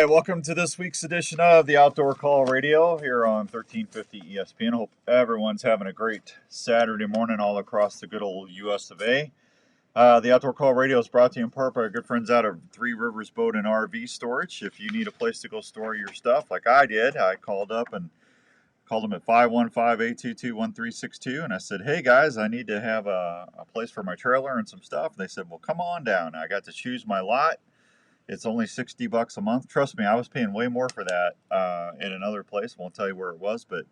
welcome to this week's edition of the Outdoor Call Radio here on 1350 ESPN. I hope everyone's having a great Saturday morning all across the good old US of A. The Outdoor Call Radio is brought to you in part by our good friends out of Three Rivers Boat and RV Storage. If you need a place to go store your stuff like I did, I called up and called them at 515-822-1362, and I said, hey guys, I need to have a place for my trailer and some stuff. And they said, well, come on down. I got to choose my lot. It's only $60 a month. Trust me, I was paying way more for that in another place. Won't tell you where it was, but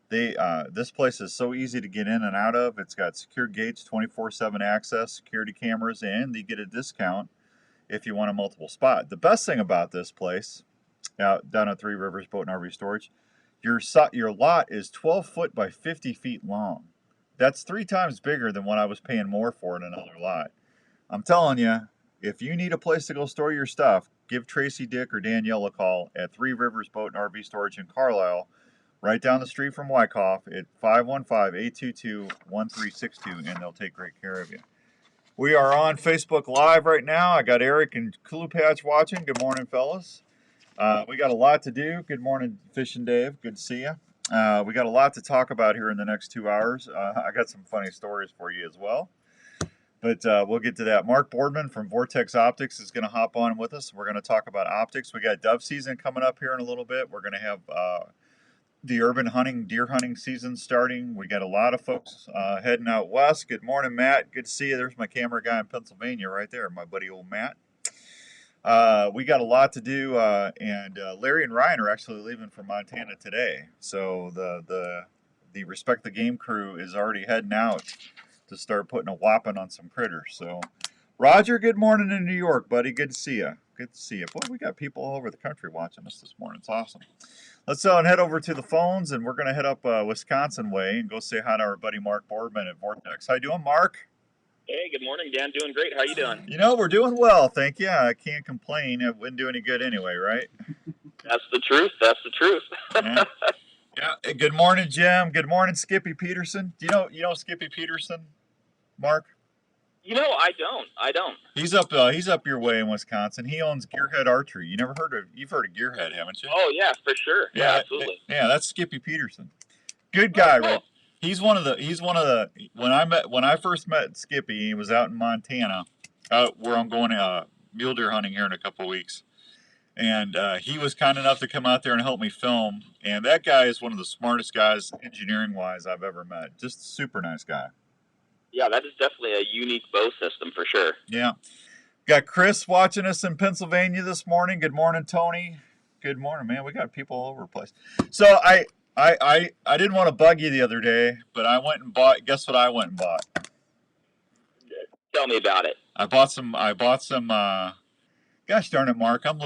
this place is so easy to get in and out of. It's got secure gates, 24/7 access, security cameras, and you get a discount if you want a multiple spot. The best thing about this place, down at Three Rivers Boat and RV Storage, your lot is 12 foot by 50 feet long. That's 3 times bigger than what I was paying more for in another lot. I'm telling you, if you need a place to go store your stuff, give Tracy, Dick, or Danielle a call at Three Rivers Boat and RV Storage in Carlisle, right down the street from Wyckoff at 515-822-1362, and they'll take great care of you. We are on Facebook Live right now. I got Eric and Clue Patch watching. Good morning, fellas. We got a lot to do. Good morning, Fishing Dave. Good to see you. We got a lot to talk about here in the next 2 hours. I got some funny stories for you as well. But we'll get to that. Mark Boardman from Vortex Optics is going to hop on with us. We're going to talk about optics. We got dove season coming up here in a little bit. We're going to have the urban hunting, deer hunting season starting. We got a lot of folks heading out west. Good morning, Matt. Good to see you. There's my camera guy in Pennsylvania right there, my buddy old Matt. We got a lot to do, and Larry and Ryan are actually leaving for Montana today. So the Respect the Game crew is already heading out to start putting a whopping on some critters. So, Roger, good morning in New York, buddy. Good to see you. Good to see you. Boy, we got people all over the country watching us this morning. It's awesome. Let's head over to the phones, and we're going to head up Wisconsin way and go say hi to our buddy Mark Boardman at Vortex. How you doing, Mark? Hey, good morning, Dan. Doing great. How you doing? You know, we're doing well, thank you. I can't complain. It wouldn't do any good anyway, right? That's the truth. That's the truth. Yeah. Good morning, Jim. Good morning, Skippy Peterson. Do you know Skippy Peterson, Mark? You know, I don't. He's up your way in Wisconsin. He owns Gearhead Archery. You've heard of Gearhead, haven't you? Oh yeah, for sure. Yeah, absolutely. Yeah, that's Skippy Peterson. Good guy, right? He's one of the when I first met Skippy, he was out in Montana, where I'm going mule deer hunting here in a couple of weeks. And he was kind enough to come out there and help me film. And that guy is one of the smartest guys, engineering-wise, I've ever met. Just a super nice guy. Yeah, that is definitely a unique bow system for sure. Yeah. Got Chris watching us in Pennsylvania this morning. Good morning, Tony. Good morning, man. We got people all over the place. So I didn't want to bug you the other day, but I went and bought. Guess what I went and bought? Tell me about it. I bought some. Gosh darn it, Mark! I've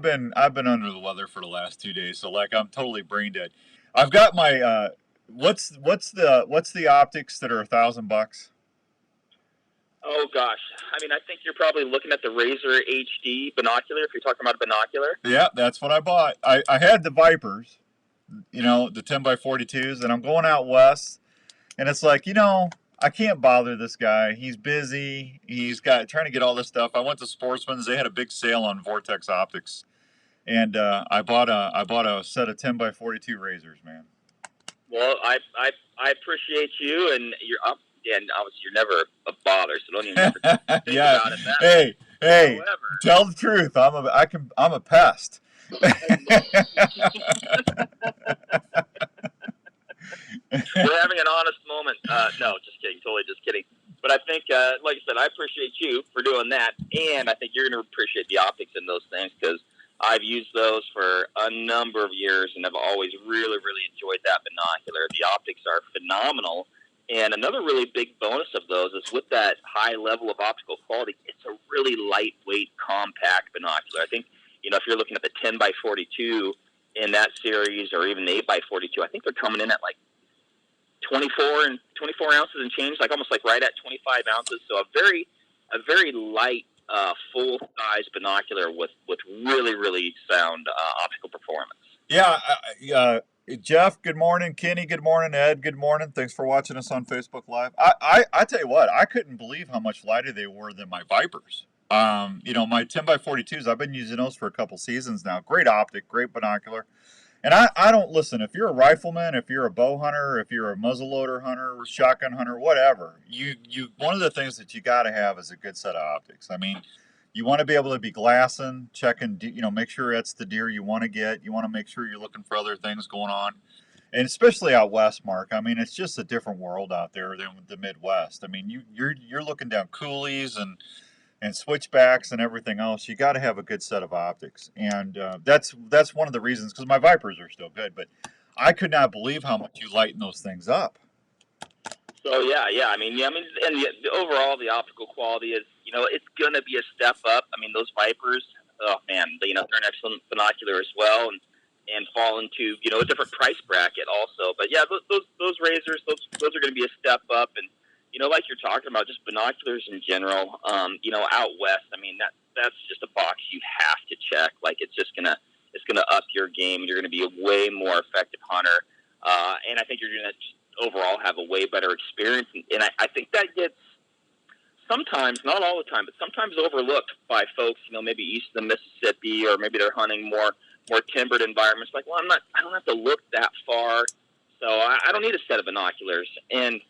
been under the weather for the last 2 days, so I'm totally brain dead. I've got my what's the optics that are $1,000? Oh gosh, I mean, I think you're probably looking at the Razor HD binocular if you're talking about a binocular. Yeah, that's what I bought. I had the Vipers, the 10x42s, and I'm going out west, and it's I can't bother this guy. He's busy. He's trying to get all this stuff. I went to Sportsman's. They had a big sale on Vortex Optics, and I bought a set of 10x42 razors, man. Well, I appreciate you, and you're up. And obviously, you're never a bother, so don't even ever think about it that way. Hey, tell the truth. I'm a pest. We're having an honest moment. No, just kidding. Totally just kidding. But I think, like I said, I appreciate you for doing that. And I think you're going to appreciate the optics in those things because I've used those for a number of years and have always really, really enjoyed that binocular. The optics are phenomenal. And another really big bonus of those is with that high level of optical quality, it's a really lightweight, compact binocular. I think, if you're looking at the 10x42 in that series or even the 8x42, I think they're coming in at 24 ounces and change, almost right at 25 ounces. So a very light, full size binocular with really, really sound optical performance. Yeah. Jeff, good morning. Kenny, good morning. Ed, good morning. Thanks for watching us on Facebook Live. I tell you what, I couldn't believe how much lighter they were than my Vipers. You know, my 10x42s, I've been using those for a couple seasons now. Great optic, great binocular. And I don't listen, if you're a rifleman, if you're a bow hunter, if you're a muzzleloader hunter, shotgun hunter, whatever, one of the things that you got to have is a good set of optics. I mean, you want to be able to be glassing, checking, you know, make sure that's the deer you want to get. You want to make sure you're looking for other things going on. And especially out west, Mark. I mean, it's just a different world out there than the Midwest. I mean, you're looking down coulees and switchbacks and everything else. You got to have a good set of optics, and that's one of the reasons. Because my Vipers are still good, but I could not believe how much you lighten those things up. So yeah. I mean, and overall the optical quality is, you know, it's gonna be a step up. I mean, those Vipers, oh man, you know, they're an excellent binocular as well, and fall into, you know, a different price bracket also. But yeah, those razors, those are going to be a step up. And, you know, like you're talking about, just binoculars in general, you know, out west, I mean, that's just a box you have to check. Like, it's gonna up your game, and you're gonna be a way more effective hunter. And I think you're gonna just overall have a way better experience. And I think that gets sometimes, not all the time, but sometimes overlooked by folks, you know, maybe east of the Mississippi, or maybe they're hunting more timbered environments. Like, well, I don't have to look that far, so I don't need a set of binoculars. And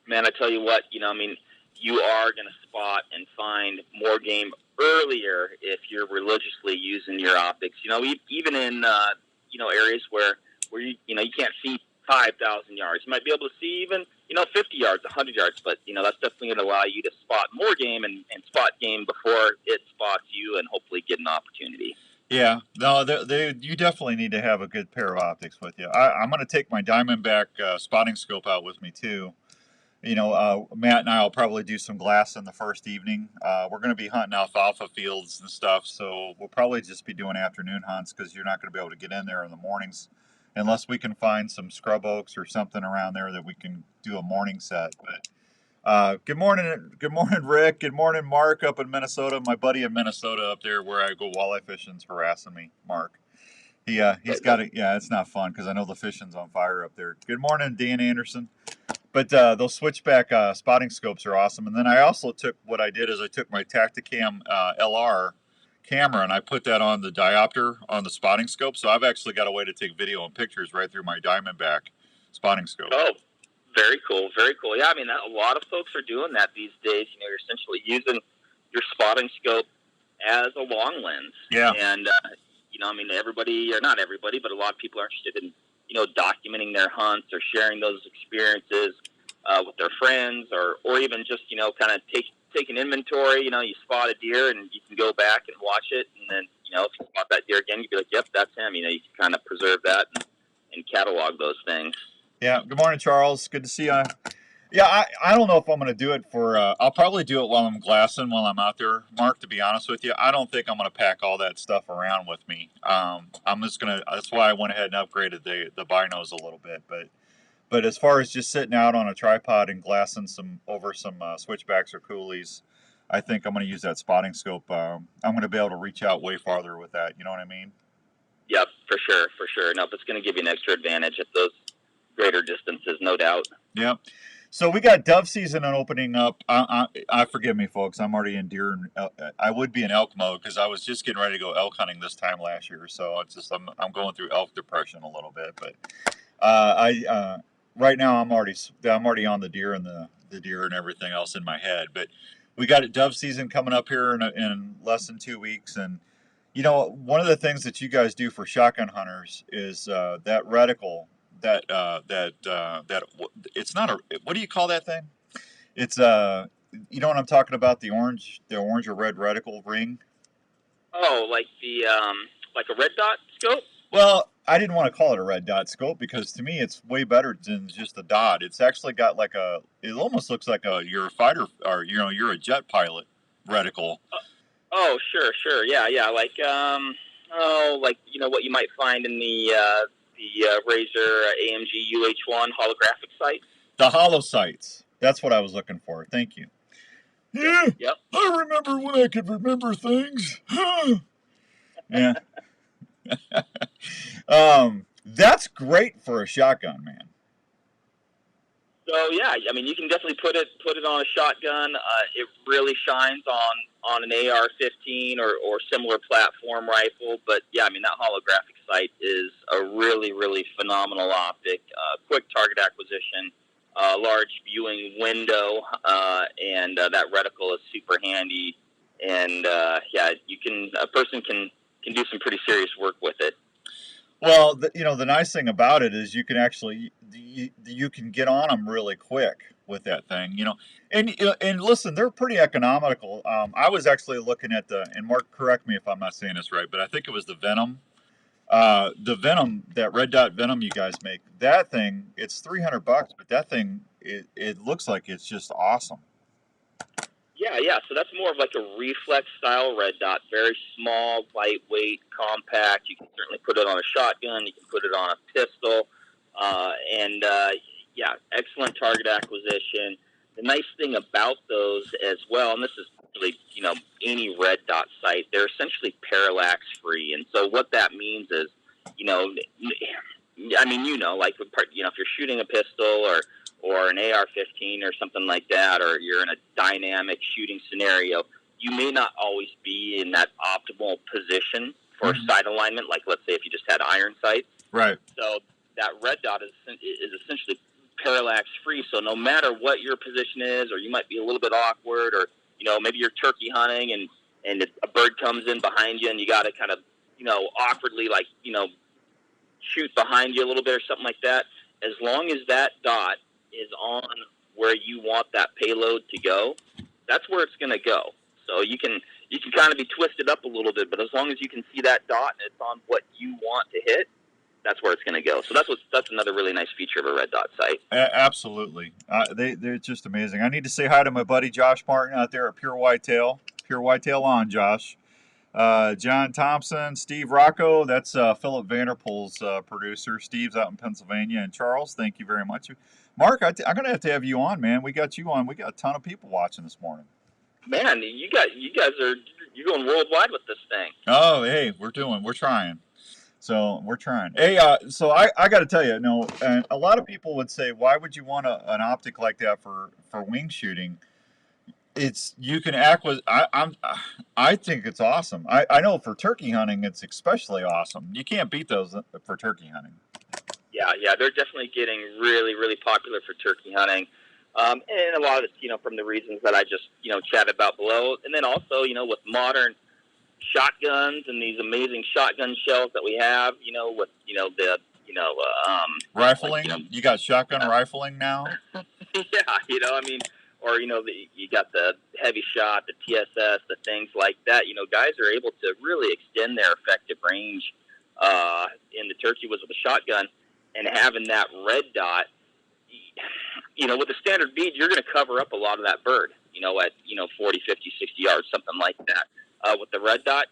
man, I tell you what, you know, I mean, you are going to spot and find more game earlier if you're religiously using your optics. You know, even in you know, areas where you can't see 5,000 yards, you might be able to see even, you know, 50 yards, 100 yards. But, you know, that's definitely going to allow you to spot more game and spot game before it spots you, and hopefully get an opportunity. Yeah, no, you definitely need to have a good pair of optics with you. I'm going to take my Diamondback spotting scope out with me too. You know, Matt and I will probably do some glass in the first evening. We're going to be hunting alfalfa fields and stuff, so we'll probably just be doing afternoon hunts, because you're not going to be able to get in there in the mornings unless we can find some scrub oaks or something around there that we can do a morning set. But good morning, Rick. Good morning, Mark, up in Minnesota. My buddy in Minnesota up there where I go walleye fishing's harassing me, Mark. He's got it. Yeah, it's not fun because I know the fishing's on fire up there. Good morning, Dan Anderson. But those switchback spotting scopes are awesome. And then I also took my Tacticam LR camera, and I put that on the diopter on the spotting scope. So I've actually got a way to take video and pictures right through my Diamondback spotting scope. Oh, very cool, very cool. Yeah, I mean, a lot of folks are doing that these days. You know, you're essentially using your spotting scope as a long lens. Yeah. And, you know, I mean, everybody, or not everybody, but a lot of people are interested in, you know, documenting their hunts or sharing those experiences with their friends, or even just, you know, kind of take an inventory. You know, you spot a deer and you can go back and watch it, and then, you know, if you spot that deer again, you'd be like, yep, that's him. You know, you can kind of preserve that and catalog those things. Yeah. Good morning, Charles. Good to see you. Yeah, I don't know if I'm going to do it for, I'll probably do it while I'm glassing, while I'm out there, Mark, to be honest with you. I don't think I'm going to pack all that stuff around with me. I'm just going to, that's why I went ahead and upgraded the binos a little bit. But as far as just sitting out on a tripod and glassing over some switchbacks or coulees, I think I'm going to use that spotting scope. I'm going to be able to reach out way farther with that. You know what I mean? Yep, for sure. No, it's going to give you an extra advantage at those greater distances, no doubt. Yep. So we got dove season opening up. I forgive me, folks. I'm already in deer. I would be in elk mode because I was just getting ready to go elk hunting this time last year. So it's just I'm going through elk depression a little bit. But right now I'm already on the deer and the deer and everything else in my head. But we got dove season coming up here in less than 2 weeks. And you know, one of the things that you guys do for shotgun hunters is that reticle. That it's not a, what do you call that thing? It's you know what I'm talking about, the orange or red reticle ring. Oh, like a red dot scope? Well, I didn't want to call it a red dot scope because to me it's way better than just a dot. It's actually got like it almost looks like you're a fighter, or you know, you're a jet pilot reticle. Oh, sure, yeah, like like, you know, what you might find in the Razor AMG UH1 holographic sights. The hollow sights. That's what I was looking for. Thank you. Yeah. Yep. I remember when I could remember things. Yeah. That's great for a shotgun, man. So yeah, I mean, you can definitely put it on a shotgun. It really shines on an AR-15 or similar platform rifle. But yeah, I mean, that holographic sight is a really phenomenal optic. Quick target acquisition, large viewing window, and that reticle is super handy. And yeah, a person can do some pretty serious work with it. Well, the nice thing about it is you can actually you can get on them really quick with that thing, and listen, they're pretty economical. I was actually looking at and Mark, correct me if I'm not saying this right, but I think it was the Venom, that red dot Venom you guys make. That thing, it's $300, but that thing, it looks like it's just awesome. Yeah. So that's more of like a reflex style red dot. Very small, lightweight, compact. You can certainly put it on a shotgun. You can put it on a pistol. And yeah, excellent target acquisition. The nice thing about those as well, and this is really, any red dot sight, they're essentially parallax free. And so what that means is, I mean, like, if you're shooting a pistol or an AR-15 or something like that, or you're in a dynamic shooting scenario, you may not always be in that optimal position for sight alignment, like let's say if you just had iron sights. Right. So that red dot is essentially parallax free, so no matter what your position is, or you might be a little bit awkward, or maybe you're turkey hunting and a bird comes in behind you and you got to kind of awkwardly shoot behind you a little bit or something like that. As long as that dot is on where you want that payload to go, that's where it's going to go. So you can kind of be twisted up a little bit, but as long as you can see that dot and it's on what you want to hit, that's where it's going to go. So that's another really nice feature of a red dot sight. Absolutely. They're just amazing. I need to say hi to my buddy Josh Martin out there at Pure Whitetail. Pure Whitetail on, Josh. John Thompson, Steve Rocco, that's Philip Vanderpool's producer. Steve's out in Pennsylvania. And Charles, thank you very much. Mark, I'm going to have you on, man. We got you on. We got a ton of people watching this morning. Man, you guys you're going worldwide with this thing. Oh, hey, we're trying. So we're trying. Hey, so I got to tell you, and a lot of people would say, why would you want an optic like that for wing shooting? You can act with. I think it's awesome. I know for turkey hunting, it's especially awesome. You can't beat those for turkey hunting. Yeah, they're definitely getting really popular for turkey hunting, and a lot of it's from the reasons that I just chatted about below, and then also with modern shotguns and these amazing shotgun shells that we have, with the rifling. You got shotgun rifling now. Yeah, I mean, or you got the heavy shot, the TSS, the things like that. Guys are able to really extend their effective range in the turkey with a shotgun, and having that red dot. With a standard bead, you're going to cover up a lot of that bird. At 40, 50, 60 yards, something like that. With the red dot,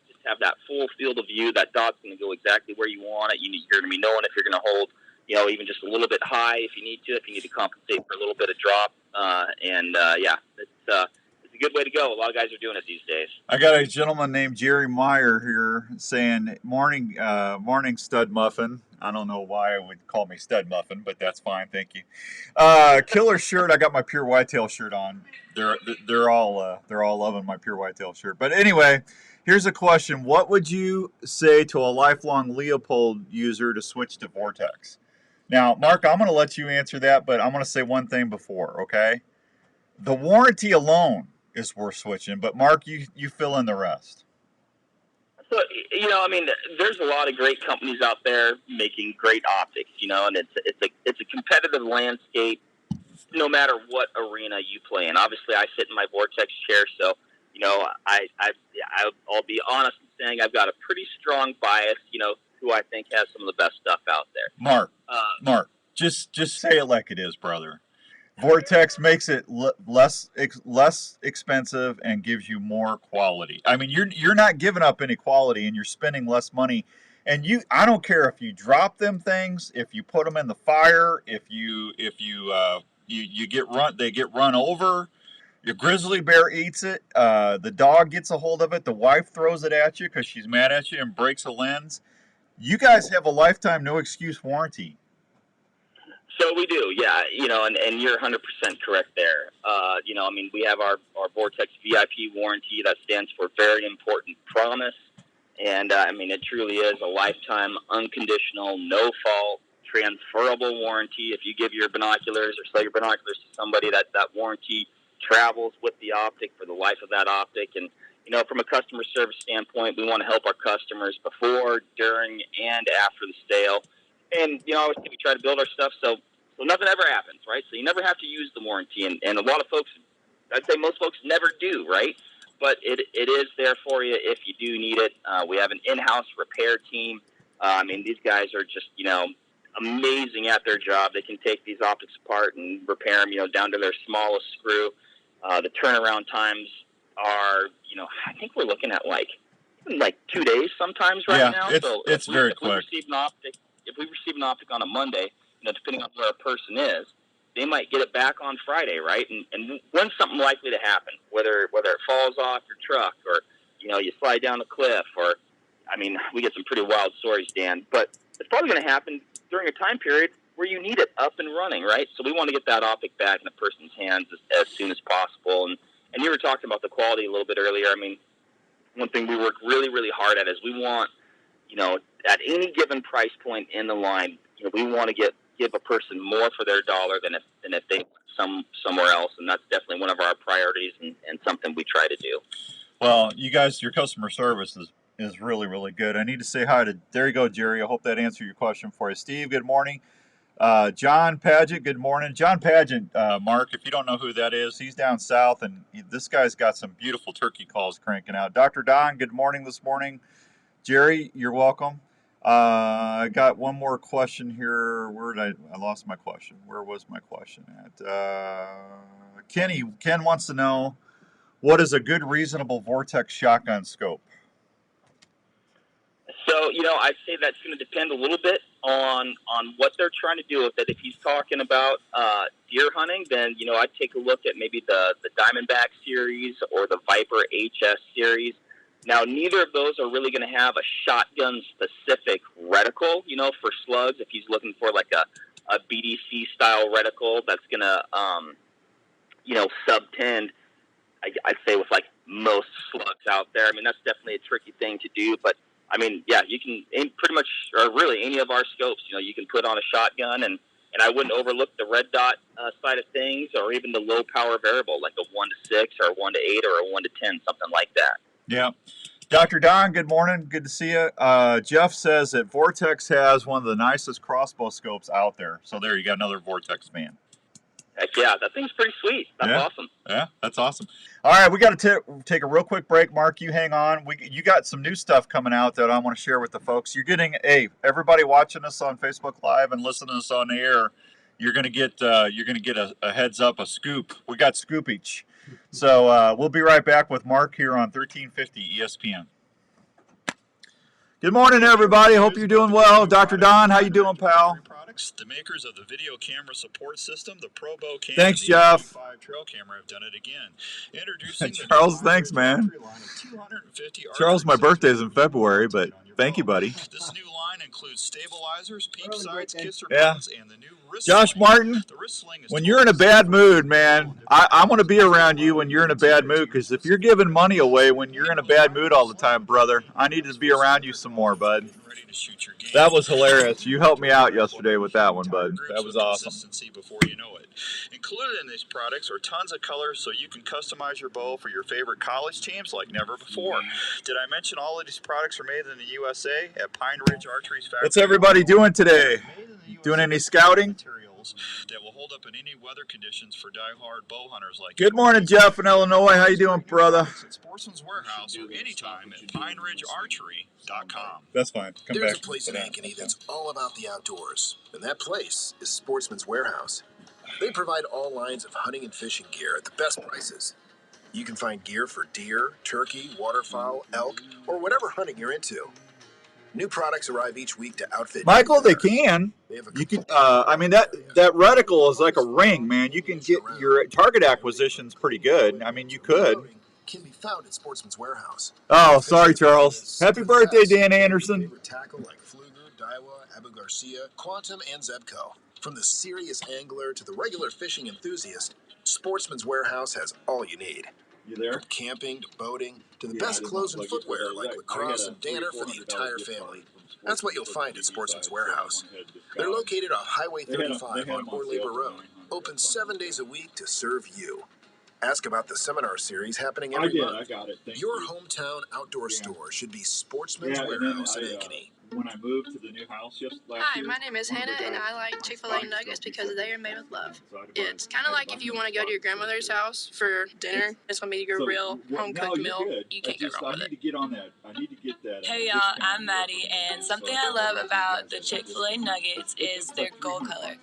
you just have that full field of view. That dot's going to go exactly where you want it. You're going to be knowing if you're going to hold, even just a little bit high if you need to compensate for a little bit of drop. Yeah, it's a good way to go. A lot of guys are doing it these days. I got a gentleman named Jerry Meyer here saying, morning stud muffin. I don't know why it would call me stud muffin, but that's fine. Thank you. Killer shirt. I got my Pure Whitetail shirt on. They're all loving my Pure Whitetail shirt. But anyway, here's a question. What would you say to a lifelong Leopold user to switch to Vortex? Now, Mark, I'm going to let you answer that, but I'm going to say one thing before, okay? The warranty alone is worth switching, but Mark, you fill in the rest. So, I mean, there's a lot of great companies out there making great optics, and it's a competitive landscape no matter what arena you play in. Obviously, I sit in my Vortex chair, so, I'll be honest in saying I've got a pretty strong bias, who I think has some of the best stuff out there. Mark, just say it like it is, brother. Vortex makes it less expensive and gives you more quality. I mean, you're not giving up any quality, and you're spending less money. And I don't care if you drop them things, if you put them in the fire, if you get run, they get run over. Your grizzly bear eats it. The dog gets a hold of it. The wife throws it at you because she's mad at you and breaks a lens. You guys have a lifetime no excuse warranty. So we do, yeah. And you're 100% correct there. We have our Vortex VIP warranty that stands for Very Important Promise. And, it truly is a lifetime, unconditional, no-fault, transferable warranty. If you give your binoculars or sell your binoculars to somebody, that warranty travels with the optic for the life of that optic. And, from a customer service standpoint, we want to help our customers before, during, and after the sale. And, obviously we try to build our stuff so nothing ever happens, right? So you never have to use the warranty. And a lot of folks, I'd say most folks never do, right? But it is there for you if you do need it. We have an in-house repair team. These guys are just, amazing at their job. They can take these optics apart and repair them, down to their smallest screw. The turnaround times are, I think we're looking at like 2 days sometimes right now. It's very quick. If we receive an optic on a Monday, depending on where a person is, they might get it back on Friday, right? And when's something likely to happen? Whether it falls off your truck or, you slide down a cliff or, we get some pretty wild stories, Dan. But it's probably going to happen during a time period where you need it up and running, right? So we want to get that optic back in a person's hands as soon as possible. And you were talking about the quality a little bit earlier. One thing we work really, really hard at is we want, at any given price point in the line, we want to give a person more for their dollar than if they went somewhere else, and that's definitely one of our priorities and something we try to do. Well, you guys, your customer service is really, really good. I need to say hi to, there you go, Jerry. I hope that answered your question for you. Steve, good morning. John Paget, good morning. John Paget, Mark, if you don't know who that is, he's down south, and this guy's got some beautiful turkey calls cranking out. Dr. Don, good morning this morning. Jerry, you're welcome. I got one more question here. I lost my question. Where was my question at? Ken wants to know, what is a good, reasonable Vortex shotgun scope? So, I'd say that's going to depend a little bit on what they're trying to do with it. If he's talking about deer hunting, then, I'd take a look at maybe the Diamondback series or the Viper HS series. Now, neither of those are really going to have a shotgun-specific reticle, for slugs. If he's looking for like a BDC-style reticle that's going to, sub-tend, I'd say with like most slugs out there. That's definitely a tricky thing to do. But, you can pretty much, or really any of our scopes, you can put on a shotgun, and I wouldn't overlook the red dot side of things or even the low-power variable, like a 1-6 or a 1-8 or a 1-10, something like that. Yeah. Dr. Don, good morning. Good to see you. Jeff says that Vortex has one of the nicest crossbow scopes out there. So there, you got another Vortex fan. Heck yeah, that thing's pretty sweet. That's awesome. Yeah, that's awesome. All right, we got to take a real quick break. Mark, you hang on. You got some new stuff coming out that I want to share with the folks. You're getting everybody watching us on Facebook Live and listening to us on the air. You're gonna get a heads up, a scoop. We got scoopage. So we'll be right back with Mark here on 1350 ESPN. Good morning, everybody. Hope you're doing well. Dr. Don, how you doing, pal? The makers of the video camera support system, the Probo Cam, thanks, and the Jeff. 5 trail camera have done it again. Introducing Charles, thanks, man. Charles, my birthday's in February, but thank you, buddy. This new line includes stabilizers, peep sights, kisser pins, and the new wrist Josh sling. Martin, The wrist sling is when you're in a bad mood, man, I want to be around you when you're in a bad mood, because if you're giving money away when you're in a bad mood all the time, brother, I need to be around you some more, bud. That was hilarious. You helped me out yesterday with that one, bud. That was awesome. Before you know it. Included in these products are tons of colors so you can customize your bow for your favorite college teams like never before. Did I mention all of these products are made in the USA at Pine Ridge Archery's factory? What's everybody doing today? Doing any scouting? That will hold up in any weather conditions for die-hard bow hunters like Good morning, Jeff in Illinois. How you doing, brother? At Sportsman's Warehouse or anytime at PineRidgeArchery.com. That's fine. There's a place in Ankeny that's all about the outdoors, and that place is Sportsman's Warehouse. They provide all lines of hunting and fishing gear at the best prices. You can find gear for deer, turkey, waterfowl, elk, or whatever hunting you're into. New products arrive each week to outfit. Michael, they can. You can. That reticle is like a ring, man. You can get your target acquisition's pretty good. You could. Can be found at Sportsman's Warehouse. Oh, sorry, Charles. Happy birthday, Dan Anderson. Tackle like Fluger, Daiwa, Abu Garcia, Quantum, and Zebco. From the serious angler to the regular fishing enthusiast, Sportsman's Warehouse has all you need. You there? From camping to boating to the best clothes and footwear like lacrosse and Danner for the entire family. That's what you'll find at Sportsman's Warehouse. They're located off Highway 35 on Ore Labor Road, open 7 days a week to serve you. Ask about the seminar series happening every month. I got it. Your hometown outdoor store should be Sportsman's Warehouse in Ankeny. When I moved to the new house last Hi, my name is Hannah, and I like Chick-fil-A nuggets because they are made with love. It's kind of like if you want to go to your grandmother's house for dinner. It's going to be your real home-cooked meal. You can't go wrong with it. I need to get on that. I need to get that. Hey y'all, I'm Maddie, and something I love about the Chick-fil-A nuggets is their gold color.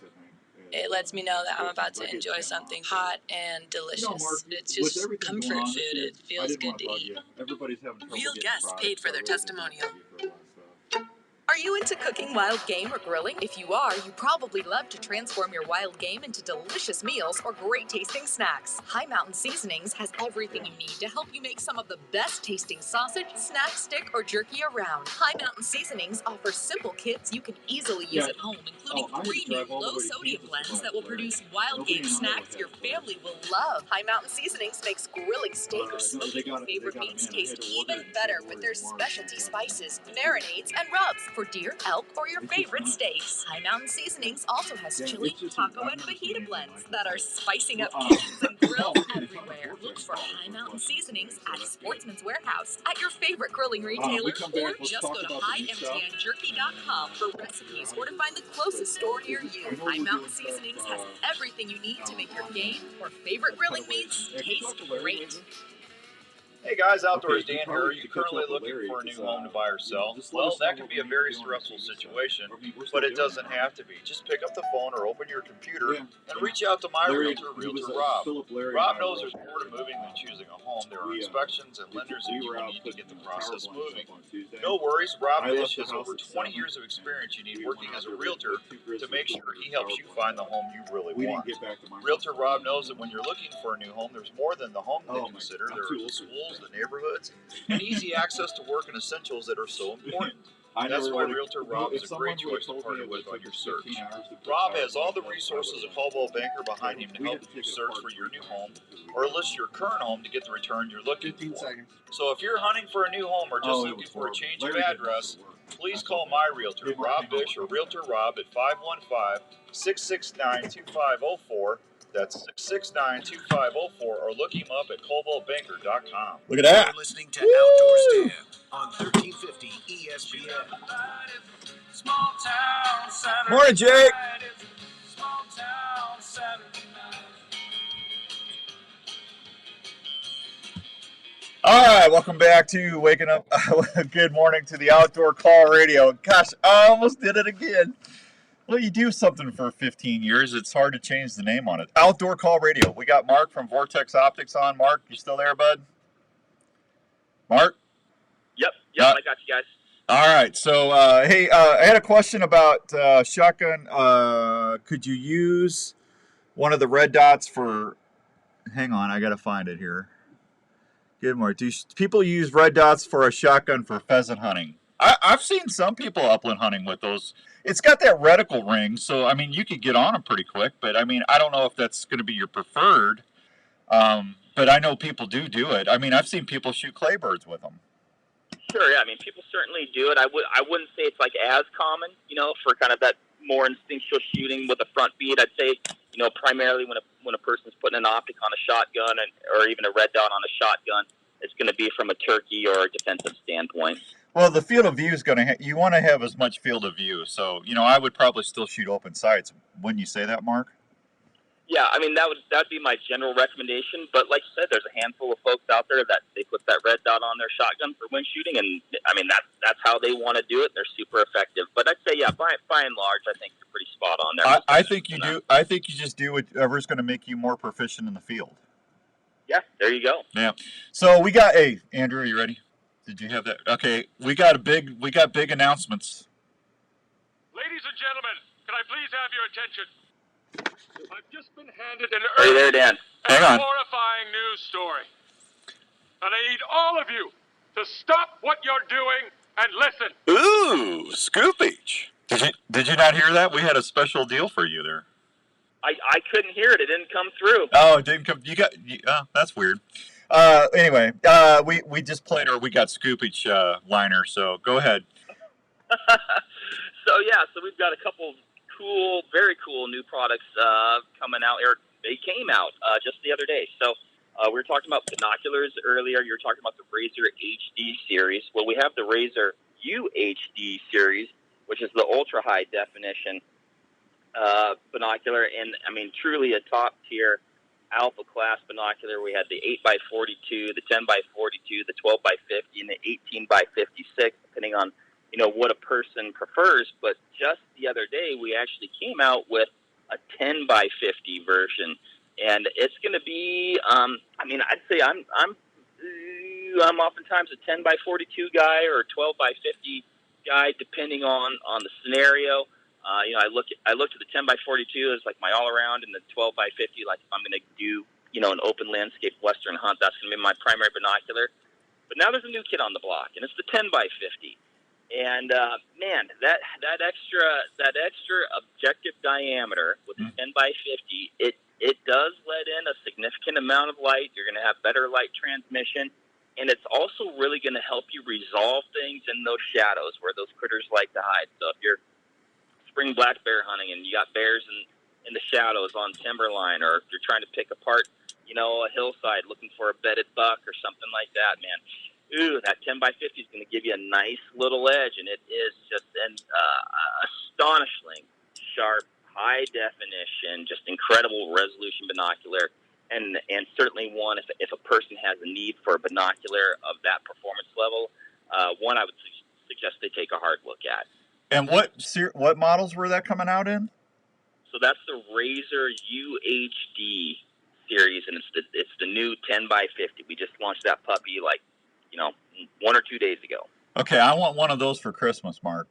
It lets me know that I'm about to enjoy something hot and delicious. It's just comfort food. It feels good to eat. Real guests paid for their testimonial. Are you into cooking wild game or grilling? If you are, you probably love to transform your wild game into delicious meals or great tasting snacks. High Mountain Seasonings has everything you need to help you make some of the best tasting sausage, snack stick, or jerky around. High Mountain Seasonings offers simple kits you can easily use at home, including 3 new low sodium blends that will produce wild game snacks your family will love. High Mountain Seasonings makes grilling steak or smoking your favorite meats taste even better with their specialty spices, marinades, and rubs for deer, elk, or your favorite steaks. High Mountain Seasonings also has chili, taco, and fajita blends that are spicing up kitchens and grills everywhere. Look for High Mountain Seasonings at Sportsman's Warehouse, at your favorite grilling retailer, or just go to highmtnjerky.com for recipes or to find the closest store near you. High Mountain Seasonings has everything you need to make your game or favorite grilling meats taste great. Hey guys, Outdoors Dan here. Are you currently looking for a new home to buy or sell? Well, that can be a very stressful situation, but it doesn't have to be. Just pick up the phone or open your computer and reach out to my realtor, Rob. Rob knows there's more to moving than choosing a home. There are inspections and lenders that you will need to get the process moving. No worries, Rob Bish has over 20 years of experience you need working as a realtor to make sure he helps you find the home you really want. Realtor Rob knows that when you're looking for a new home, there's more than the home to consider. There are the schools, the neighborhoods, and easy access to work and essentials that are so important. That's why Realtor Rob is a great choice to partner with on your search. Rob has all the resources of Coldwell Banker behind him to help you search for your new home or list your current home to get the return you're looking for. So if you're hunting for a new home or just looking for a change of address, please call my realtor, Rob Bish, or Realtor Rob at 515-669-2504. That's 669-2504, or look him up at ColdwellBanker.com. Look at that. You're listening to Outdoors Dan on 1350 ESPN. Morning, Jake. All right, welcome back to Waking Up. Good morning to the Outdoor Call Radio. Gosh, I almost did it again. Well, you do something for 15 years, it's hard to change the name on it. Outdoor Call Radio. We got Mark from Vortex Optics on. Mark, you still there, bud? Mark? Yep, I got you guys. All right, so, hey, I had a question about shotgun. Could you use one of the red dots for, hang on, I got to find it here. Good morning. Do people use red dots for a shotgun for pheasant hunting? I've seen some people upland hunting with those. It's got that reticle ring, so, I mean, you could get on them pretty quick, but, I mean, I don't know if that's going to be your preferred, but I know people do it. I mean, I've seen people shoot claybirds with them. Sure, yeah, I mean, people certainly do it. I wouldn't say it's, like, as common, for kind of that more instinctual shooting with a front bead. I'd say, primarily when a person's putting an optic on a shotgun or even a red dot on a shotgun, it's going to be from a turkey or a defensive standpoint. Well, the field of view is going to you want to have as much field of view. So, I would probably still shoot open sights. Wouldn't you say that, Mark? Yeah, I mean, that'd be my general recommendation. But like you said, there's a handful of folks out there that they put that red dot on their shotgun for wind shooting. And, I mean, that's how they want to do it. They're super effective. But I'd say, yeah, by and large, I think you're pretty spot on there. I think you do. I think you just do whatever's going to make you more proficient in the field. Yeah, there you go. Yeah. So we got, hey, Andrew, are you ready? Did you have that? Okay, we got big announcements. Ladies and gentlemen, can I please have your attention? I've just been handed an Are you there, Dan? Hang on. horrifying news story. And I need all of you to stop what you're doing and listen. Ooh, scoopage. Did you not hear that? We had a special deal for you there. I couldn't hear it. It didn't come through. Oh, it didn't come. That's weird. Anyway, we just played we got scoopage liner. So go ahead. So we've got a couple cool, very cool new products coming out. Or they came out just the other day. So we were talking about binoculars earlier. You were talking about the Razor HD series. Well, we have the Razor UHD series, which is the ultra high definition binocular, and I mean truly a top tier alpha class binocular. We had the 8x42, the 10x42, the 12x50, and the 18x56, depending on what a person prefers. But just the other day, we actually came out with a 10x50 version, and it's going to be. I'd say I'm oftentimes a 10x42 guy or a 12x50 guy, depending on the scenario. I looked at the 10x42 as like my all around, and the 12x50 like if I'm going to do an open landscape western hunt, that's going to be my primary binocular. But now there's a new kid on the block, and it's the 10x50. And man, that extra objective diameter with the 10x50, it does let in a significant amount of light. You're going to have better light transmission, and it's also really going to help you resolve things in those shadows where those critters like to hide. So if you're spring black bear hunting and you got bears in the shadows on timberline, or if you're trying to pick apart a hillside looking for a bedded buck or something like that, man, that 10x50 is going to give you a nice little edge, and it is just an astonishingly sharp, high definition, just incredible resolution binocular, and certainly one if a person has a need for a binocular of that performance level, one I would suggest they take a hard look at. And what models were that coming out in? So that's the Razor UHD series, and it's the new 10x50. We just launched that puppy 1 or 2 days ago. Okay, I want one of those for Christmas, Mark.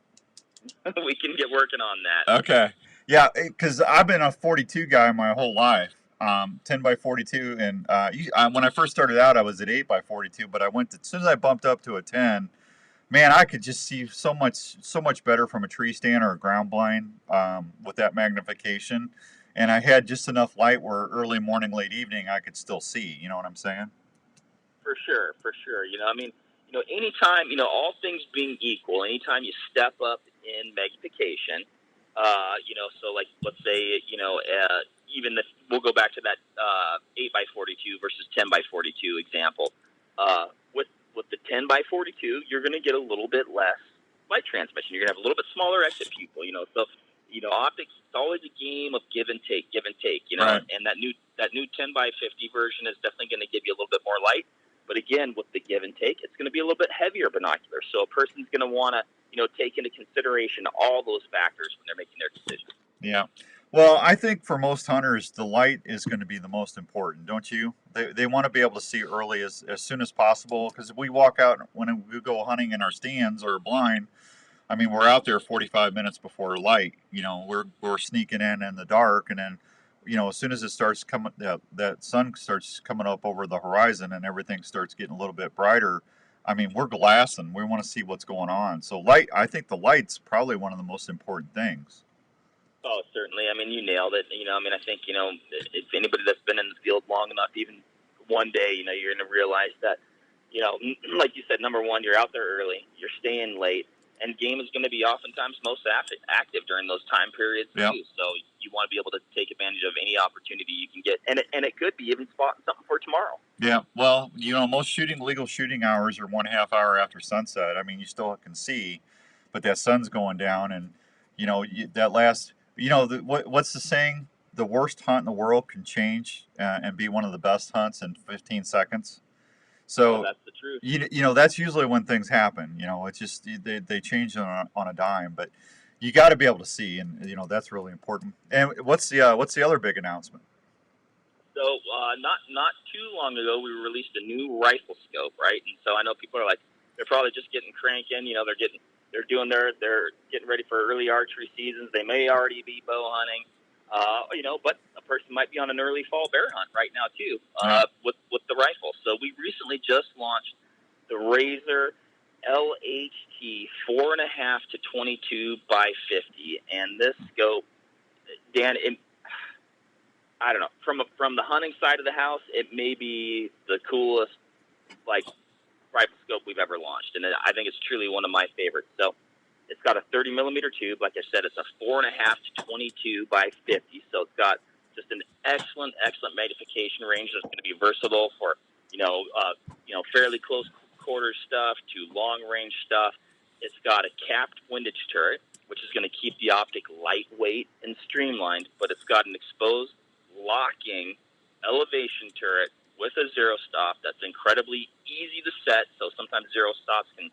We can get working on that. Okay. Yeah, because I've been a 42 guy my whole life, 10x42, and when I first started out, I was at 8x42, but as soon as I bumped up to a 10, man, I could just see so much better from a tree stand or a ground blind with that magnification, and I had just enough light where early morning, late evening, I could still see. You know what I'm saying? For sure. Anytime, all things being equal, anytime you step up in magnification, so like, let's say, we'll go back to that 8x42 versus 10x42 example. With the 10x42, you're going to get a little bit less light transmission. You're going to have a little bit smaller exit pupil, so, optics, it's always a game of give and take, right. And that new 10x50 version is definitely going to give you a little bit more light. But again, with the give and take, it's going to be a little bit heavier binocular. So a person's going to want to, take into consideration all those factors when they're making their decision. Yeah. Well, I think for most hunters, the light is going to be the most important, don't you? They want to be able to see early as soon as possible, because if we walk out when we go hunting in our stands or blind, I mean, we're out there 45 minutes before light. We're sneaking in the dark, and then, as soon as it starts coming, that sun starts coming up over the horizon and everything starts getting a little bit brighter, I mean, we're glassing. We want to see what's going on. So I think the light's probably one of the most important things. Oh, certainly. I mean, you nailed it. I think, if anybody that's been in the field long enough, even one day, you're going to realize that, like you said, number one, you're out there early, you're staying late, and game is going to be oftentimes most active during those time periods too. Yep. So you want to be able to take advantage of any opportunity you can get, and it could be even spotting something for tomorrow. Yeah, well, most legal shooting hours are 1/2 hour after sunset. I mean, you still can see, but that sun's going down, and that last. What's the saying? The worst hunt in the world can change and be one of the best hunts in 15 seconds. So that's the truth. That's usually when things happen. It's just they change on a dime, but you got to be able to see, and that's really important. And what's the other big announcement? So not too long ago, we released a new rifle scope, right? And so I know people are like, they're probably just getting cranking. They're getting ready for early archery seasons. They may already be bow hunting, but a person might be on an early fall bear hunt right now too, with the rifle. So we recently just launched the Razor LHT 4.5 to 22 by 50, and this scope, Dan, I don't know. From the hunting side of the house, it may be the coolest rifle scope we've ever launched, and I think it's truly one of my favorites. So it's got a 30 millimeter tube. Like I said, it's a 4.5 to 22 by 50. So it's got just an excellent magnification range that's going to be versatile for fairly close quarters stuff to long range stuff. It's got a capped windage turret, which is going to keep the optic lightweight and streamlined, but it's got an exposed locking elevation turret with a zero stop that's incredibly easy to set. So sometimes zero stops can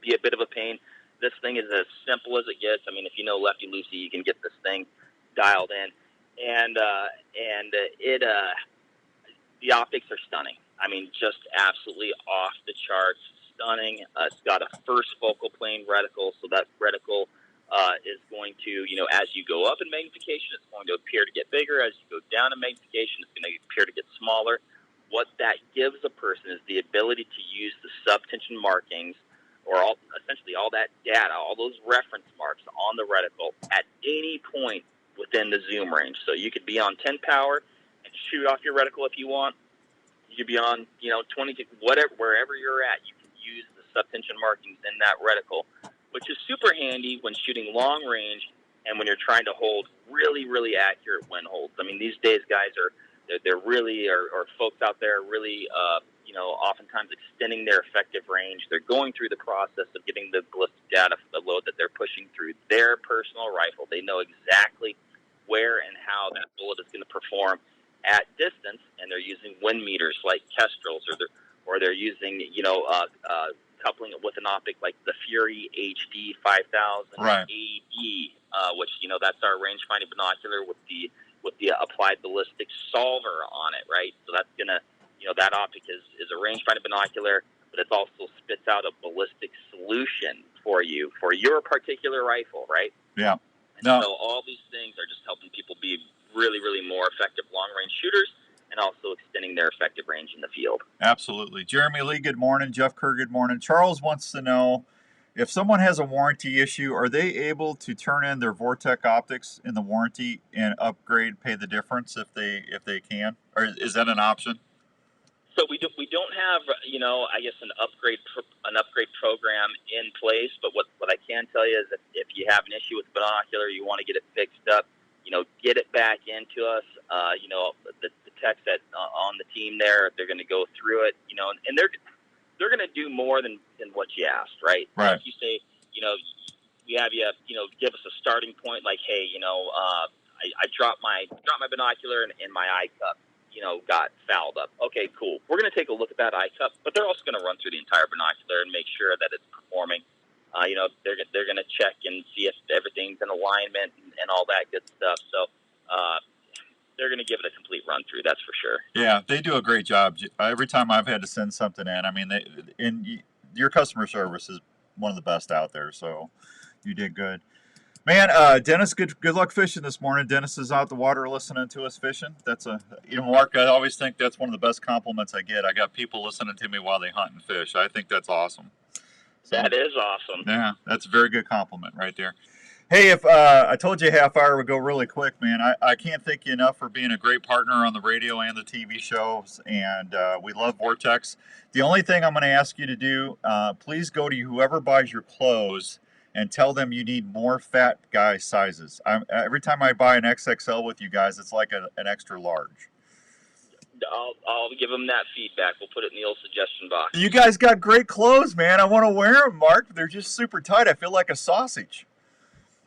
be a bit of a pain. This thing is as simple as it gets. I mean, if you know Lefty Lucy, you can get this thing dialed in, and the optics are stunning. I mean, just absolutely off the charts, stunning. It's got a first focal plane reticle, so that reticle is going to, as you go up in magnification, it's going to appear to get bigger. As you go down in magnification, it's going to appear to get smaller. What that gives a person is the ability to use the subtension markings, or essentially all that data, all those reference marks on the reticle at any point within the zoom range. So you could be on 10 power and shoot off your reticle if you want. You could be on, 20, whatever, wherever you're at, you can use the subtension markings in that reticle, which is super handy when shooting long range and when you're trying to hold really, really accurate wind holds. I mean, these days, guys they're really, or folks out there are really, oftentimes extending their effective range. They're going through the process of getting the ballistic data for the load that they're pushing through their personal rifle. They know exactly where and how that bullet is going to perform at distance, and they're using wind meters like Kestrels, or they're using, coupling it with an optic like the Fury HD 5000 right. AD, which, that's our range finding binocular with the applied ballistic solver on it, right? So that's gonna, that optic is a range finding binocular, but it also spits out a ballistic solution for you for your particular rifle, right? Yeah. And so all these things are just helping people be really, really more effective long range shooters, and also extending their effective range in the field. Absolutely. Jeremy Lee, good morning. Jeff Kerr, good morning. Charles wants to know, if someone has a warranty issue, are they able to turn in their Vortex optics in the warranty and upgrade, pay the difference if they can? Or is that an option? So we don't have, I guess an upgrade program in place. But what I can tell you is that if you have an issue with the binocular, you want to get it fixed up, get it back into us. The techs that on the team there, they're going to go through it, and they're going to do more than what you asked, right? Right. If you say, we have you, give us a starting point, like, hey, I dropped my binocular and my eye cup, got fouled up. Okay, cool. We're going to take a look at that eye cup, but they're also going to run through the entire binocular and make sure that it's performing. They're going to check and see if everything's in alignment and all that good stuff. So they're going to give it a complete run through. That's for sure. Yeah, they do a great job. Every time I've had to send something in, I mean, your customer service is one of the best out there. So you did good. Man, Dennis, good luck fishing this morning. Dennis is out the water listening to us fishing. That's Mark, I always think that's one of the best compliments I get. I got people listening to me while they hunt and fish. I think that's awesome. So, that is awesome. Yeah, that's a very good compliment right there. Hey, if I told you half hour would go really quick, man, I can't thank you enough for being a great partner on the radio and the TV shows, and we love Vortex. The only thing I'm going to ask you to do, please go to whoever buys your clothes and tell them you need more fat guy sizes. Every time I buy an XXL with you guys, it's like an extra large. I'll give them that feedback. We'll put it in the old suggestion box. You guys got great clothes, man. I want to wear them, Mark. They're just super tight. I feel like a sausage.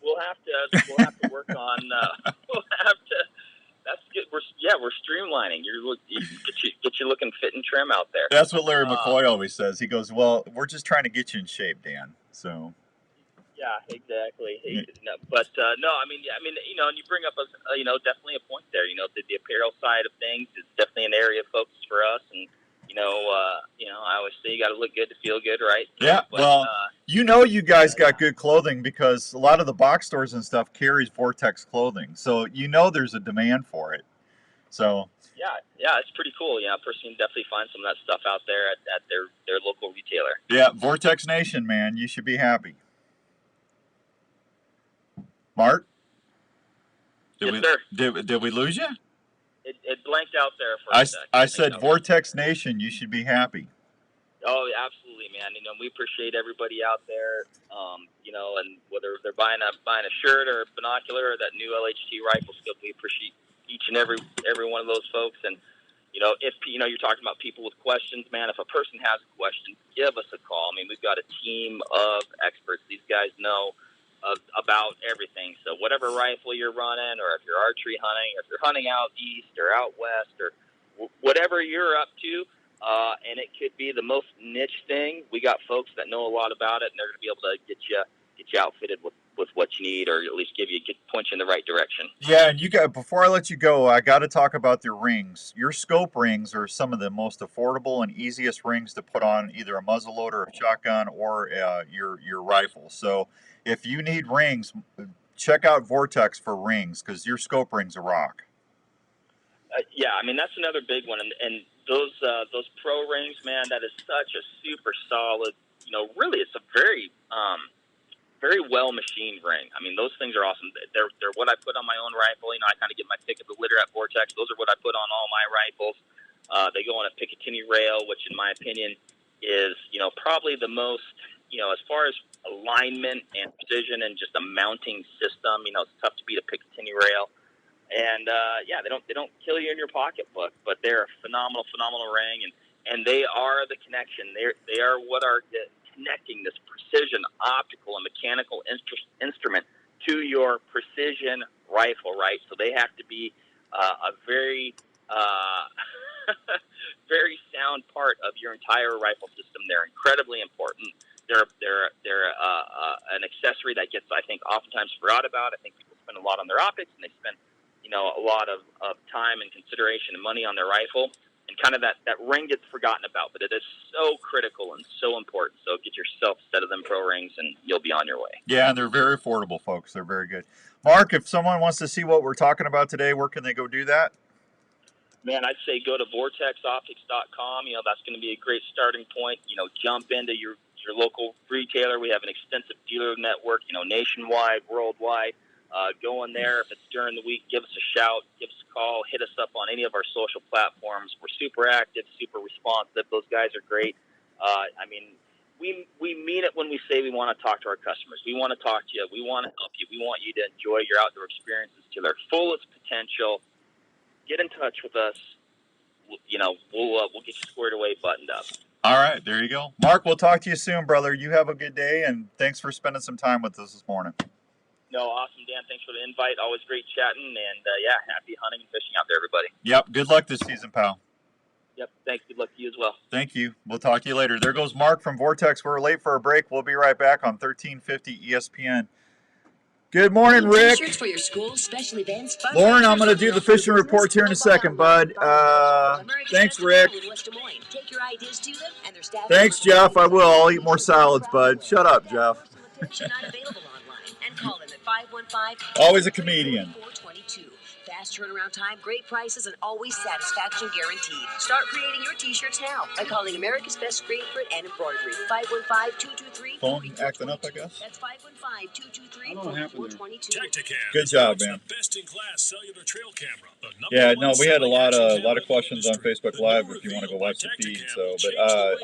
We'll have to work on. We'll have to. That's good. We're streamlining. Get you looking fit and trim out there. That's what Larry McCoy always says. He goes, "Well, we're just trying to get you in shape, Dan." So. Yeah, exactly. But no, I mean, and you bring up definitely a point there. The apparel side of things is definitely an area of focus for us, and I always say you got to look good to feel good, right? Yeah. But, you guys got good clothing because a lot of the box stores and stuff carries Vortex clothing, so there's a demand for it. So yeah, it's pretty cool. Yeah, a person can definitely find some of that stuff out there at their local retailer. yeah, Vortex Nation, man, you should be happy. Mark, Yes, sir. Did we lose you? It blanked out there for a second. I said Vortex Nation, you should be happy. Oh, absolutely, man. You know, we appreciate everybody out there. You know, and whether they're buying a shirt or a binocular or that new LHT rifle scope, we appreciate each and every one of those folks. And you know, if you know you're talking about people with questions, man, if a person has a question, give us a call. I mean, we've got a team of experts. These guys know about everything. So whatever rifle you're running, or if you're archery hunting, or if you're hunting out east or out west, or whatever you're up to, and it could be the most niche thing, we got folks that know a lot about it, and they're going to be able to get you outfitted with what you need, or at least point you in the right direction. Yeah, and before I let you go, I got to talk about your rings. Your scope rings are some of the most affordable and easiest rings to put on either a muzzleloader, a shotgun, or your rifle. So if you need rings, check out Vortex for rings, because your scope rings are rock. Yeah, I mean, that's another big one, and those pro rings, man, that is such a super solid. You know, really, it's a very well machined ring. I mean, those things are awesome. They're what I put on my own rifle. You know, I kind of get my pick of the litter at Vortex. Those are what I put on all my rifles. They go on a Picatinny rail, which in my opinion is, you know, probably the most, you know, as far as alignment and precision and just a mounting system, you know, it's tough to beat a Picatinny rail. And yeah, they don't kill you in your pocketbook, but they're a phenomenal ring, and they are the connection. They are what are connecting this precision optical and mechanical instrument to your precision rifle, right? So they have to be a very very sound part of your entire rifle system. They're incredibly important. They're an accessory that gets, I think, oftentimes forgot about. I think people spend a lot on their optics, and they spend, you know, a lot of time and consideration and money on their rifle, and kind of that ring gets forgotten about, but it is so critical and so important. So get yourself a set of them pro rings, and you'll be on your way. Yeah, and they're very affordable, folks. They're very good. Mark, if someone wants to see what we're talking about today, where can they go do that? Man, I'd say go to vortexoptics.com. You know, that's going to be a great starting point. You know, jump into your local retailer. We have an extensive dealer network, you know, nationwide, worldwide. Go in there. If it's during the week, give us a shout, give us a call, hit us up on any of our social platforms. We're super active, super responsive. Those guys are great. I mean, we mean it when we say we want to talk to our customers. We want to talk to you. We want to help you. We want you to enjoy your outdoor experiences to their fullest potential. Get in touch with us. You know, we'll get you squared away, buttoned up. All right, there you go. Mark, we'll talk to you soon, brother. You have a good day, and thanks for spending some time with us this morning. No, awesome, Dan. Thanks for the invite. Always great chatting, and yeah, happy hunting and fishing out there, everybody. Yep, good luck this season, pal. Yep, thanks. Good luck to you as well. Thank you. We'll talk to you later. There goes Mark from Vortex. We're late for a break. We'll be right back on 1350 ESPN. Good morning, Rick. For your school, special events, Lauren, I'm going to do the fishing report here in a second, bud. Thanks, Rick. Thanks, Jeff. I will. I'll eat more salads, bud. Shut up, Jeff. Always a comedian. Fast turnaround time, great prices, and always satisfaction guaranteed. Start creating your t-shirts now by calling America's Best Screen Print and Embroidery. 515-223-4422. Phone acting up, I guess. That's 515-223-4422. Good job, man. Best-in-class cellular trail camera. Yeah, no, we had a lot of questions on Facebook Live if you want to go watch the feed. So, but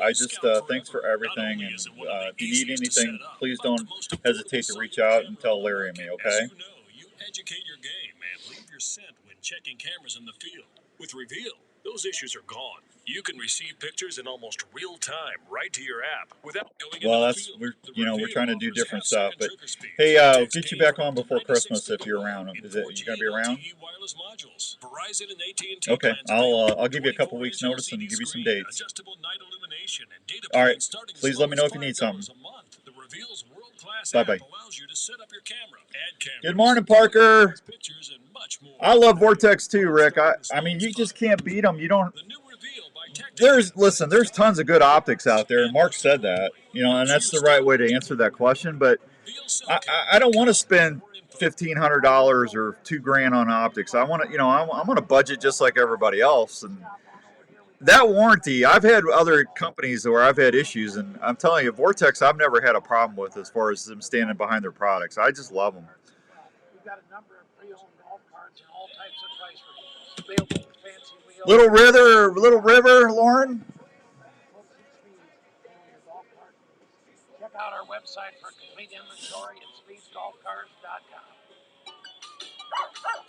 I just thanks for everything, and if you need anything, please don't hesitate to reach out and tell Larry and me. Okay. You educate your game and leave your scent when checking cameras in the field. With Reveal, those issues are gone. You can receive pictures in almost real time right to your app without going into the field. We're trying to do different stuff. But hey, I'll get you back on before Christmas if you're around. Is it you gonna be around? Okay, I'll give you a couple weeks notice and give you some dates. All right, please let me know if you need something. Bye-bye. Good morning, Parker. I love Vortex too, Rick. I mean, you just can't beat them. You don't. There's tons of good optics out there, and Mark said that, you know, and that's the right way to answer that question. But I don't want to spend $1,500 or $2,000 on optics. I want to, you know, I'm on a budget just like everybody else. And that warranty, I've had other companies where I've had issues, and I'm telling you, Vortex, I've never had a problem with as far as them standing behind their products. I just love them. We've got a number of pre-owned golf carts in all types of price ranges. Available with fancy wheels. Little River, Lauren. Check out our website for complete inventory at speedsgolfcars.com.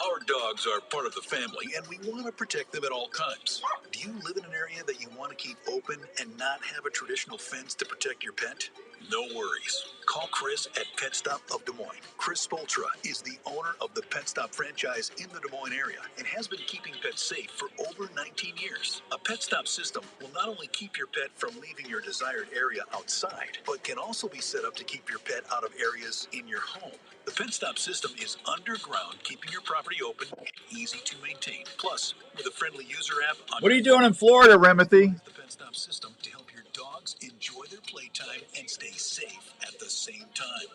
Our dogs are part of the family, and we want to protect them at all times. Do you live in an area that you want to keep open and not have a traditional fence to protect your pet? No worries. Call Chris at Pet Stop of Des Moines. Chris Spoltra is the owner of the Pet Stop franchise in the Des Moines area and has been keeping pets safe for over 19 years. A Pet Stop system will not only keep your pet from leaving your desired area outside, but can also be set up to keep your pet out of areas in your home. The Pet Stop system is underground, keeping your property open and easy to maintain. Plus, with a friendly user app on What are you doing in Florida, Remothy? the Pet Stop system to help your dogs enjoy their playtime and stay safe at the same time.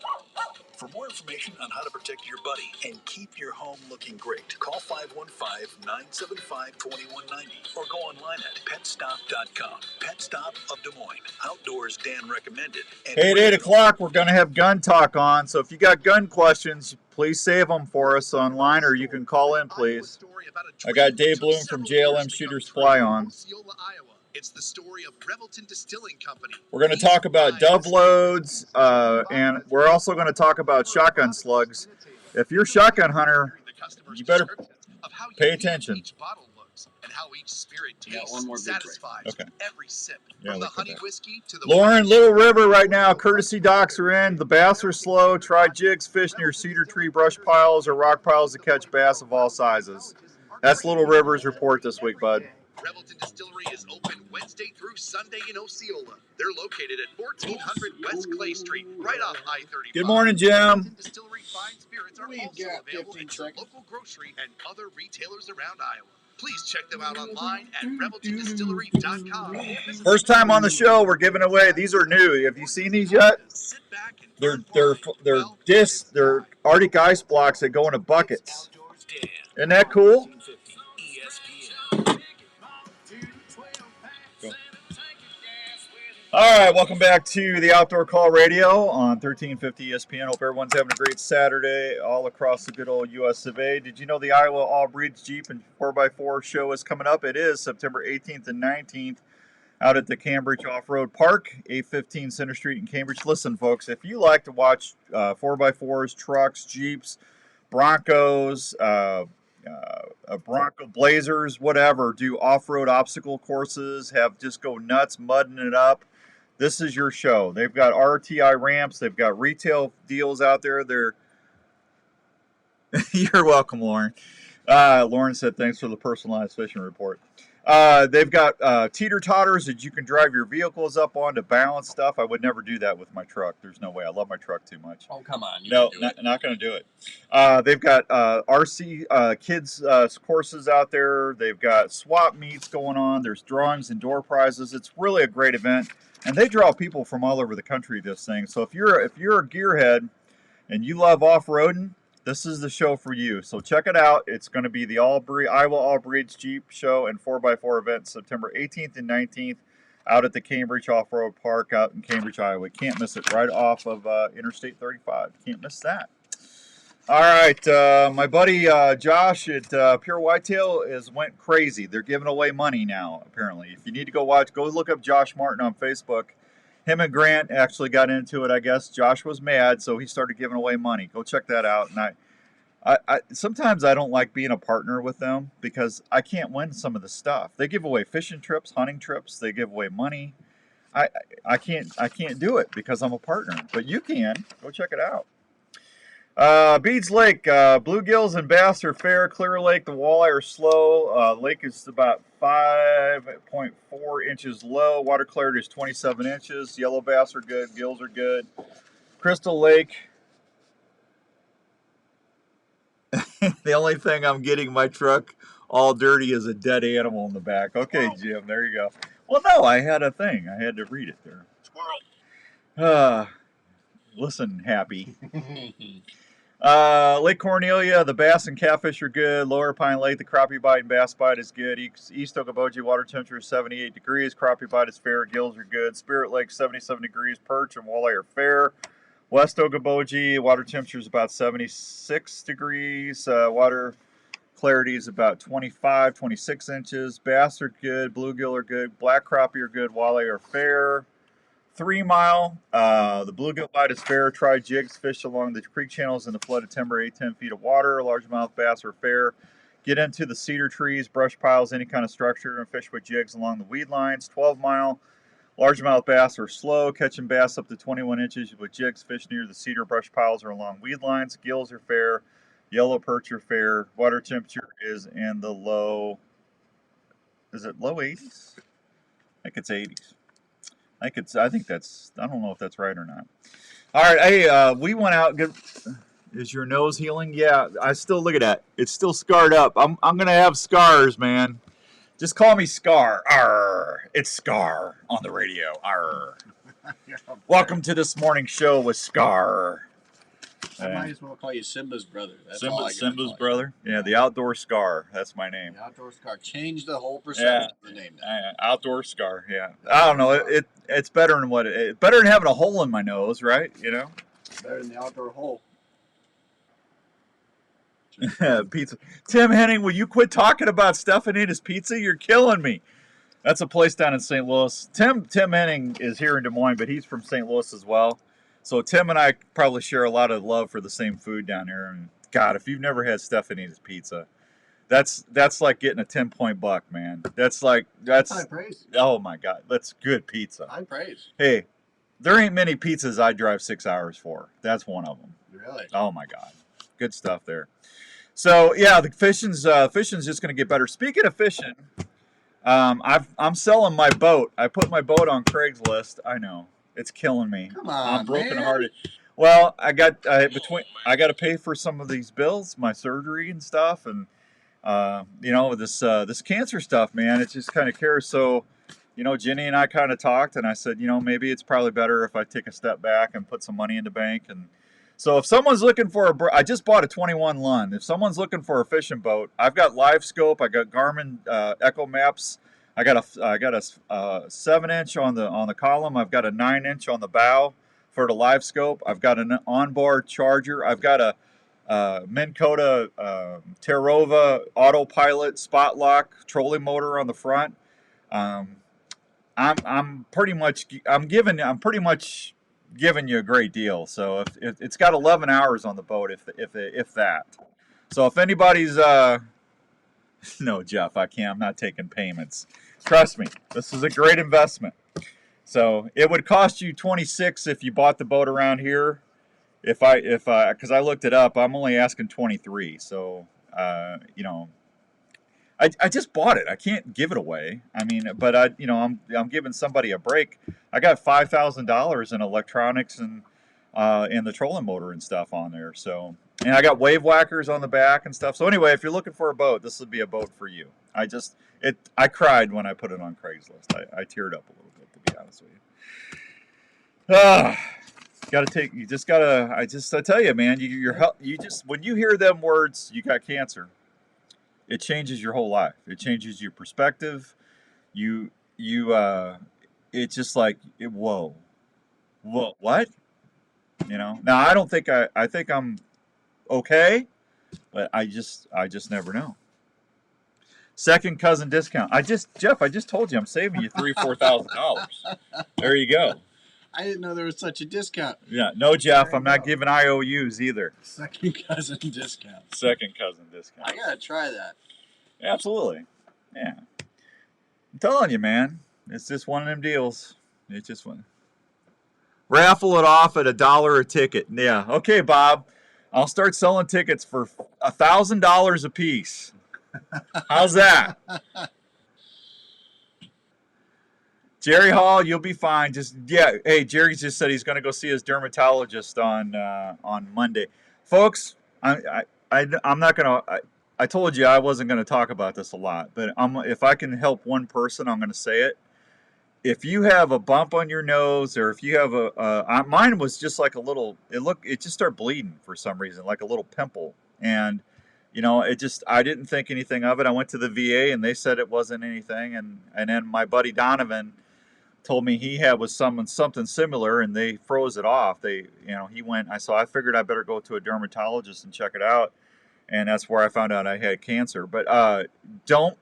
For more information on how to protect your buddy and keep your home looking great, call 515-975-2190 or go online at petstop.com. Pet Stop of Des Moines. Outdoors Dan recommended. And Hey, at 8 o'clock, we're going to have gun talk on. So if you got gun questions, please save them for us online, or you can call in, please. I got Dave Bloom from JLM Shooter Supply on. It's the story of Revelton Distilling Company. We're going to talk about dove loads, and we're also going to talk about shotgun slugs. If you're a shotgun hunter, you better pay attention. Each bottle looks and how each spirit tastes satisfies every sip. From the honey whiskey to the Lauren, Little River right now, courtesy docks are in. The bass are slow. Try jigs, fish near cedar tree brush piles or rock piles to catch bass of all sizes. That's Little River's report this week, bud. Revelton Distillery is open Wednesday through Sunday in Osceola. They're located at 1400 West Clay Street, right off I-35. Good morning, Jim. Revelton Distillery fine spirits are also available at your local grocery and other retailers around Iowa. Please check them out online at reveltondistillery.com. First time on the show, we're giving away. These are new. Have you seen these yet? They're discs. They're Arctic ice blocks that go into buckets. Isn't that cool? All right, welcome back to the Outdoor Call Radio on 1350 ESPN. Hope everyone's having a great Saturday all across the good old US of A. Did you know the Iowa All Breeds Jeep and 4x4 show is coming up? It is September 18th and 19th out at the Cambridge Off-Road Park, 815 Center Street in Cambridge. Listen, folks, if you like to watch 4x4s, trucks, Jeeps, Broncos, Bronco Blazers, whatever, do off-road obstacle courses, just go nuts mudding it up, this is your show. They've got RTI ramps. They've got retail deals out there. You're welcome, Lauren. Lauren said, thanks for the personalized fishing report. They've got teeter-totters that you can drive your vehicles up on to balance stuff. I would never do that with my truck. There's no way. I love my truck too much. Oh, come on. No, not going to do it. They've got RC kids courses out there. They've got swap meets going on. There's drawings and door prizes. It's really a great event. And they draw people from all over the country, this thing. So if you're a gearhead and you love off-roading, this is the show for you. So check it out. It's going to be the Iowa All Breeds Jeep Show and 4x4 event September 18th and 19th out at the Cambridge Off-Road Park out in Cambridge, Iowa. Can't miss it. Right off of Interstate 35. Can't miss that. All right. My buddy Josh at Pure Whitetail went crazy. They're giving away money now, apparently. If you need to go look up Josh Martin on Facebook. Him and Grant actually got into it, I guess. Josh was mad, so he started giving away money. Go check that out. And I sometimes I don't like being a partner with them because I can't win some of the stuff. They give away fishing trips, hunting trips. They give away money. I can't do it because I'm a partner. But you can. Go check it out. Beads Lake, bluegills and bass are fair. Clear Lake, the walleye are slow. Lake is about 5.4 inches low. Water clarity is 27 inches. Yellow bass are good. Gills are good. Crystal Lake. The only thing I'm getting my truck all dirty is a dead animal in the back. Okay, Jim, there you go. Well, no, I had a thing. I had to read it there. Listen, Happy. Lake Cornelia, the bass and catfish are good. Lower Pine Lake, the crappie bite and bass bite is good. East Okoboji, water temperature is 78 degrees. Crappie bite is fair. Gills are good. Spirit Lake, 77 degrees. Perch and walleye are fair. West Okoboji, water temperature is about 76 degrees. Water clarity is about 25, 26 inches. Bass are good. Bluegill are good. Black crappie are good. Walleye are fair. 3 Mile, the bluegill bite is fair. Try jigs, fish along the creek channels in the flooded timber, 8-10 feet of water. Largemouth bass are fair. Get into the cedar trees, brush piles, any kind of structure, and fish with jigs along the weed lines. 12 Mile, largemouth bass are slow. Catching bass up to 21 inches with jigs, fish near the cedar brush piles or along weed lines. Gills are fair. Yellow perch are fair. Water temperature is in the low, is it low 80s? I think it's 80s. I think that's, I don't know if that's right or not. All right, hey, we went out. Is your nose healing? Yeah, I still, look at that. It's still scarred up. I'm going to have scars, man. Just call me Scar. Arr, it's Scar on the radio. Arr. Welcome to this morning show with Scar. I might as well call you Simba's brother. That's Simba's brother? Yeah, the Outdoor Scar. That's my name. The Outdoor Scar. Change the whole perception of the name now. Outdoor Scar, yeah. I don't know. It's better than better than having a hole in my nose, right? You know? Better than the outdoor hole. Pizza. Tim Henning, will you quit talking about Stefanita's Pizza? You're killing me. That's a place down in St. Louis. Tim Henning is here in Des Moines, but he's from St. Louis as well. So Tim and I probably share a lot of love for the same food down here. And God, if you've never had Stefanita's Pizza, that's like getting a 10-point buck, man. That's high praise. Oh my God, that's good pizza. High praise. Hey, there ain't many pizzas I drive 6 hours for. That's one of them. Really? Oh my God, good stuff there. So yeah, the fishing's just going to get better. Speaking of fishing, I'm selling my boat. I put my boat on Craigslist. I know. It's killing me. Come on, I'm brokenhearted. Well, I got to pay for some of these bills, my surgery and stuff, and this cancer stuff, man. It's just kind of cares. So, Jenny and I kind of talked, and I said, maybe it's probably better if I take a step back and put some money in the bank. And so, if someone's looking for I just bought a 21 Lund. If someone's looking for a fishing boat, I've got Live Scope. I got Garmin Echo Maps. I got a 7-inch on the column. I've got a 9-inch on the bow for the Live Scope. I've got an onboard charger. I've got a Minn Kota Terrova autopilot spot lock trolling motor on the front. I'm pretty much giving you a great deal. So if it's got 11 hours on the boat, if that. So if anybody's no, Jeff, I can't. I'm not taking payments. Trust me, this is a great investment. So it would cost you $26 if you bought the boat around here. Because I looked it up, I'm only asking $23. So I just bought it. I can't give it away. I mean, but I'm giving somebody a break. I got $5,000 in electronics and the trolling motor and stuff on there. So. And I got wave whackers on the back and stuff. So anyway, if you're looking for a boat, this would be a boat for you. I cried when I put it on Craigslist. I teared up a little bit, to be honest with you. I tell you, man, when you hear them words, you got cancer, it changes your whole life. It changes your perspective. It's just like, whoa, what? Now I don't think I think I'm okay, but I just never know. Second cousin discount. Jeff, I just told you I'm saving you $3,000-$4,000. There you go. I didn't know there was such a discount. Yeah, no, Jeff, I'm not giving IOUs either. Second cousin discount. Second cousin discount. I gotta try that. Absolutely. Yeah. I'm telling you, man. It's just one of them deals. It's just one. Raffle it off at $1 a ticket. Yeah. Okay, Bob. I'll start selling tickets for $1,000 a piece. How's that? Jerry Hall, you'll be fine. Hey, Jerry just said he's going to go see his dermatologist on Monday. Folks, I'm not going to. I told you I wasn't going to talk about this a lot, but if I can help one person, I'm going to say it. if you have a bump on your nose, or if you have mine was just like a little, it just started bleeding for some reason, like a little pimple. And, you know, I didn't think anything of it. I went to the VA and they said it wasn't anything. And then my buddy Donovan told me he was something similar, and they froze it off. So I figured I better go to a dermatologist and check it out. And that's where I found out I had cancer. But don't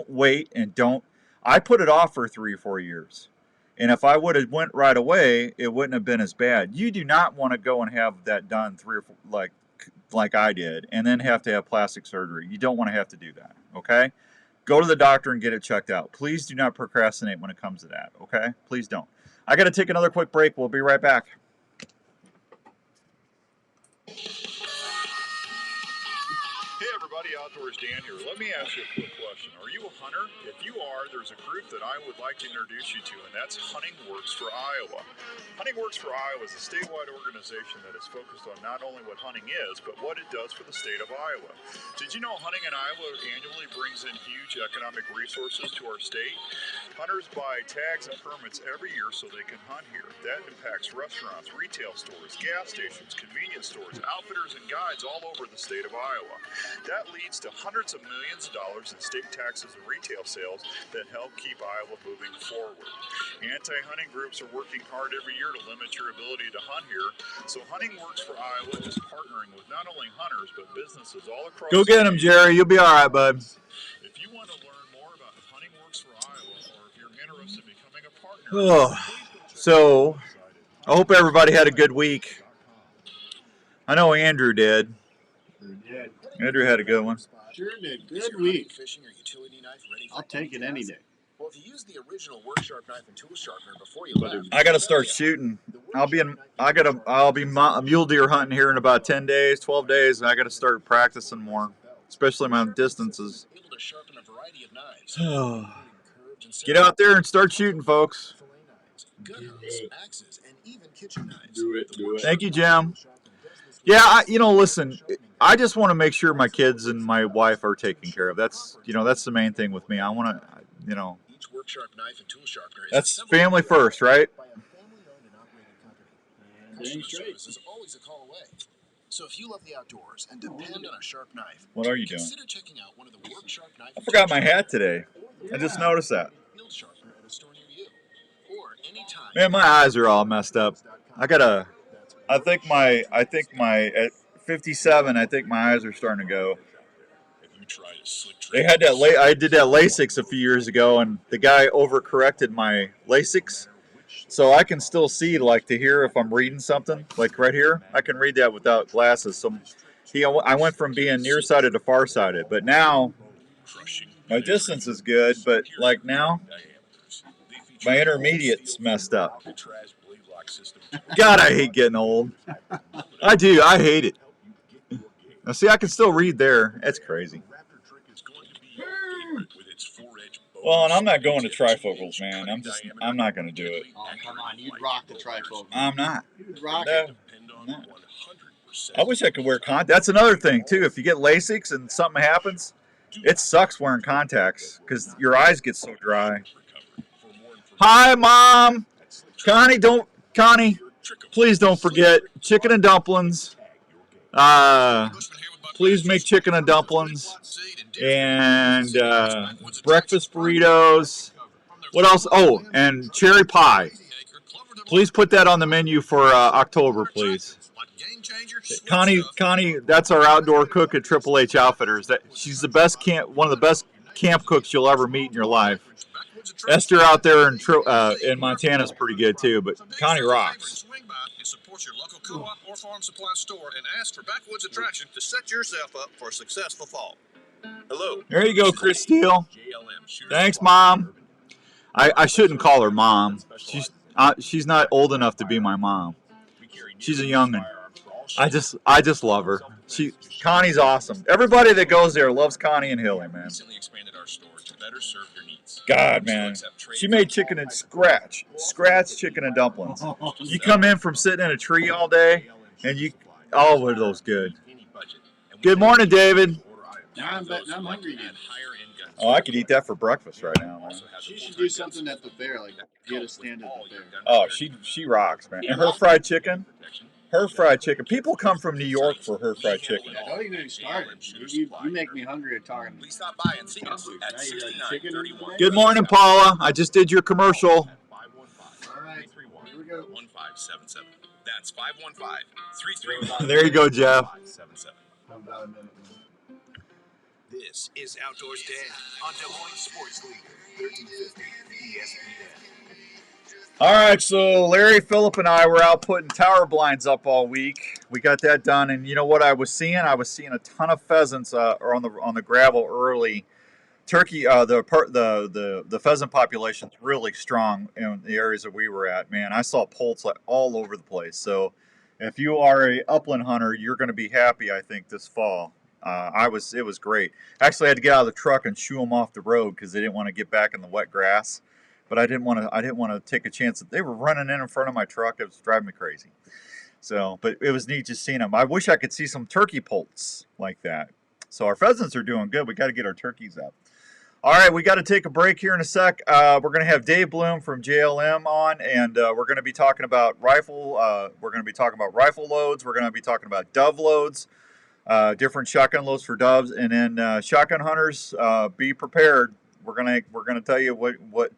wait, and I put it off for 3 or 4 years. And if I would have went right away, it wouldn't have been as bad. You do not want to go and have that done 3 or 4, like I did, and then have to have plastic surgery. You don't want to have to do that, okay? Go to the doctor and get it checked out. Please do not procrastinate when it comes to that, okay? Please don't. I got to take another quick break. We'll be right back. Hey everybody, Outdoors Dan here. Let me ask you a quick question. Are you a hunter? If you are, there's a group that I would like to introduce you to, and that's Hunting Works for Iowa. Hunting Works for Iowa is a statewide organization that is focused on not only what hunting is, but what it does for the state of Iowa. Did you know hunting in Iowa annually brings in huge economic resources to our state? Hunters buy tags and permits every year so they can hunt here. That impacts restaurants, retail stores, gas stations, convenience stores, outfitters, and guides all over the state of Iowa. That leads to hundreds of millions of dollars in state taxes and retail sales that help keep Iowa moving forward. Anti-hunting groups are working hard every year to limit your ability to hunt here. So Hunting Works for Iowa is partnering with not only hunters, but businesses all across Go get him, Jerry. You'll be all right, bud. If you want to learn more about Hunting Works for Iowa, or if you're interested in becoming a partner, So, I hope everybody had a good week. I know Andrew did. Andrew had a good one. Sure did. Good week. I'll take it any day. Well, if you use the original work sharp knife and tool sharpener before you left, I got to start shooting. I'll be mule deer hunting here in about 10 days, 12 days, and I got to start practicing more, especially my distances. Get out there and start shooting, folks. Do it. Thank you, Jim. Yeah, listen, I just want to make sure my kids and my wife are taken care of. That's the main thing with me. I want to, that's family first, right? So if you love the outdoors and depend on a sharp knife, what are you doing? Consider checking out one of the work sharp knife. I forgot my hat today. I just noticed that. Man, my eyes are all messed up. I think at 57, I think my eyes are starting to go. They had that. I did that LASIK a few years ago, and the guy overcorrected my LASIK, so I can still see, to hear if I'm reading something, like right here. I can read that without glasses. So I went from being nearsighted to farsighted, but now my distance is good. But now, my intermediate's messed up. God, I hate getting old. I do. I hate it. Now, see, I can still read there. That's crazy. Well, and I'm not going to trifocals, man. I'm not going to do it. Oh, come on. You'd rock the trifocal. I'm not. You'd rock it. No. I wish I could wear contacts. That's another thing, too. If you get LASIK and something happens, it sucks wearing contacts because your eyes get so dry. Hi, Mom. Connie, please don't forget chicken and dumplings. Please make chicken and dumplings and breakfast burritos. What else? Oh, and cherry pie. Please put that on the menu for October, please. Connie, that's our outdoor cook at Triple H Outfitters. She's the best one of the best camp cooks you'll ever meet in your life. Esther out there in Montana is pretty good too, but Connie rocks. Support your local co-op or farm supply store and ask for Backwoods Attraction to set yourself up for a successful fall. Hello. There you go, Chris Steele. Thanks, Mom. I shouldn't call her Mom. She's not old enough to be my mom. She's a young'un. I just love her. Connie's awesome. Everybody that goes there loves Connie and Hilly, man. God, man. She made chicken and scratch chicken and dumplings. You come in from sitting in a tree all day, and were those good. Good morning, David. Now I'm hungry again. Oh, I could eat that for breakfast right now, man. She should do something at the fair, like get a stand at the fair. Oh, she rocks, man. And her fried chicken. Her fried chicken. People come from New York for her fried chicken. Yeah, don't even start. You make me hungry talking. Please stop by and see us at 6931. Good morning, Paula. I just did your commercial. All right, here we go. 1577. That's 515-331. There you go, Jeff. About a minute. This is Outdoors Den on Des Moines Sports Leader, 1350 ESPN. All right, so Larry, Phillip, and I were out putting tower blinds up all week. We got that done, and you know what I was seeing? I was seeing a ton of pheasants on the gravel early. Turkey, the pheasant population's really strong in the areas that we were at. Man, I saw poults like all over the place. So, if you are a upland hunter, you're going to be happy, I think, this fall. It was great. Actually, I had to get out of the truck and shoo them off the road because they didn't want to get back in the wet grass. But I didn't want to take a chance that they were running in front of my truck. It was driving me crazy. So, but it was neat just seeing them. I wish I could see some turkey poults like that. So our pheasants are doing good. We got to get our turkeys up. All right, we got to take a break here in a sec. We're going to have Dave Bloom from JLM on, and we're going to be talking about rifle. We're going to be talking about rifle loads. We're going to be talking about dove loads, different shotgun loads for doves, and then shotgun hunters, be prepared. We're gonna tell you what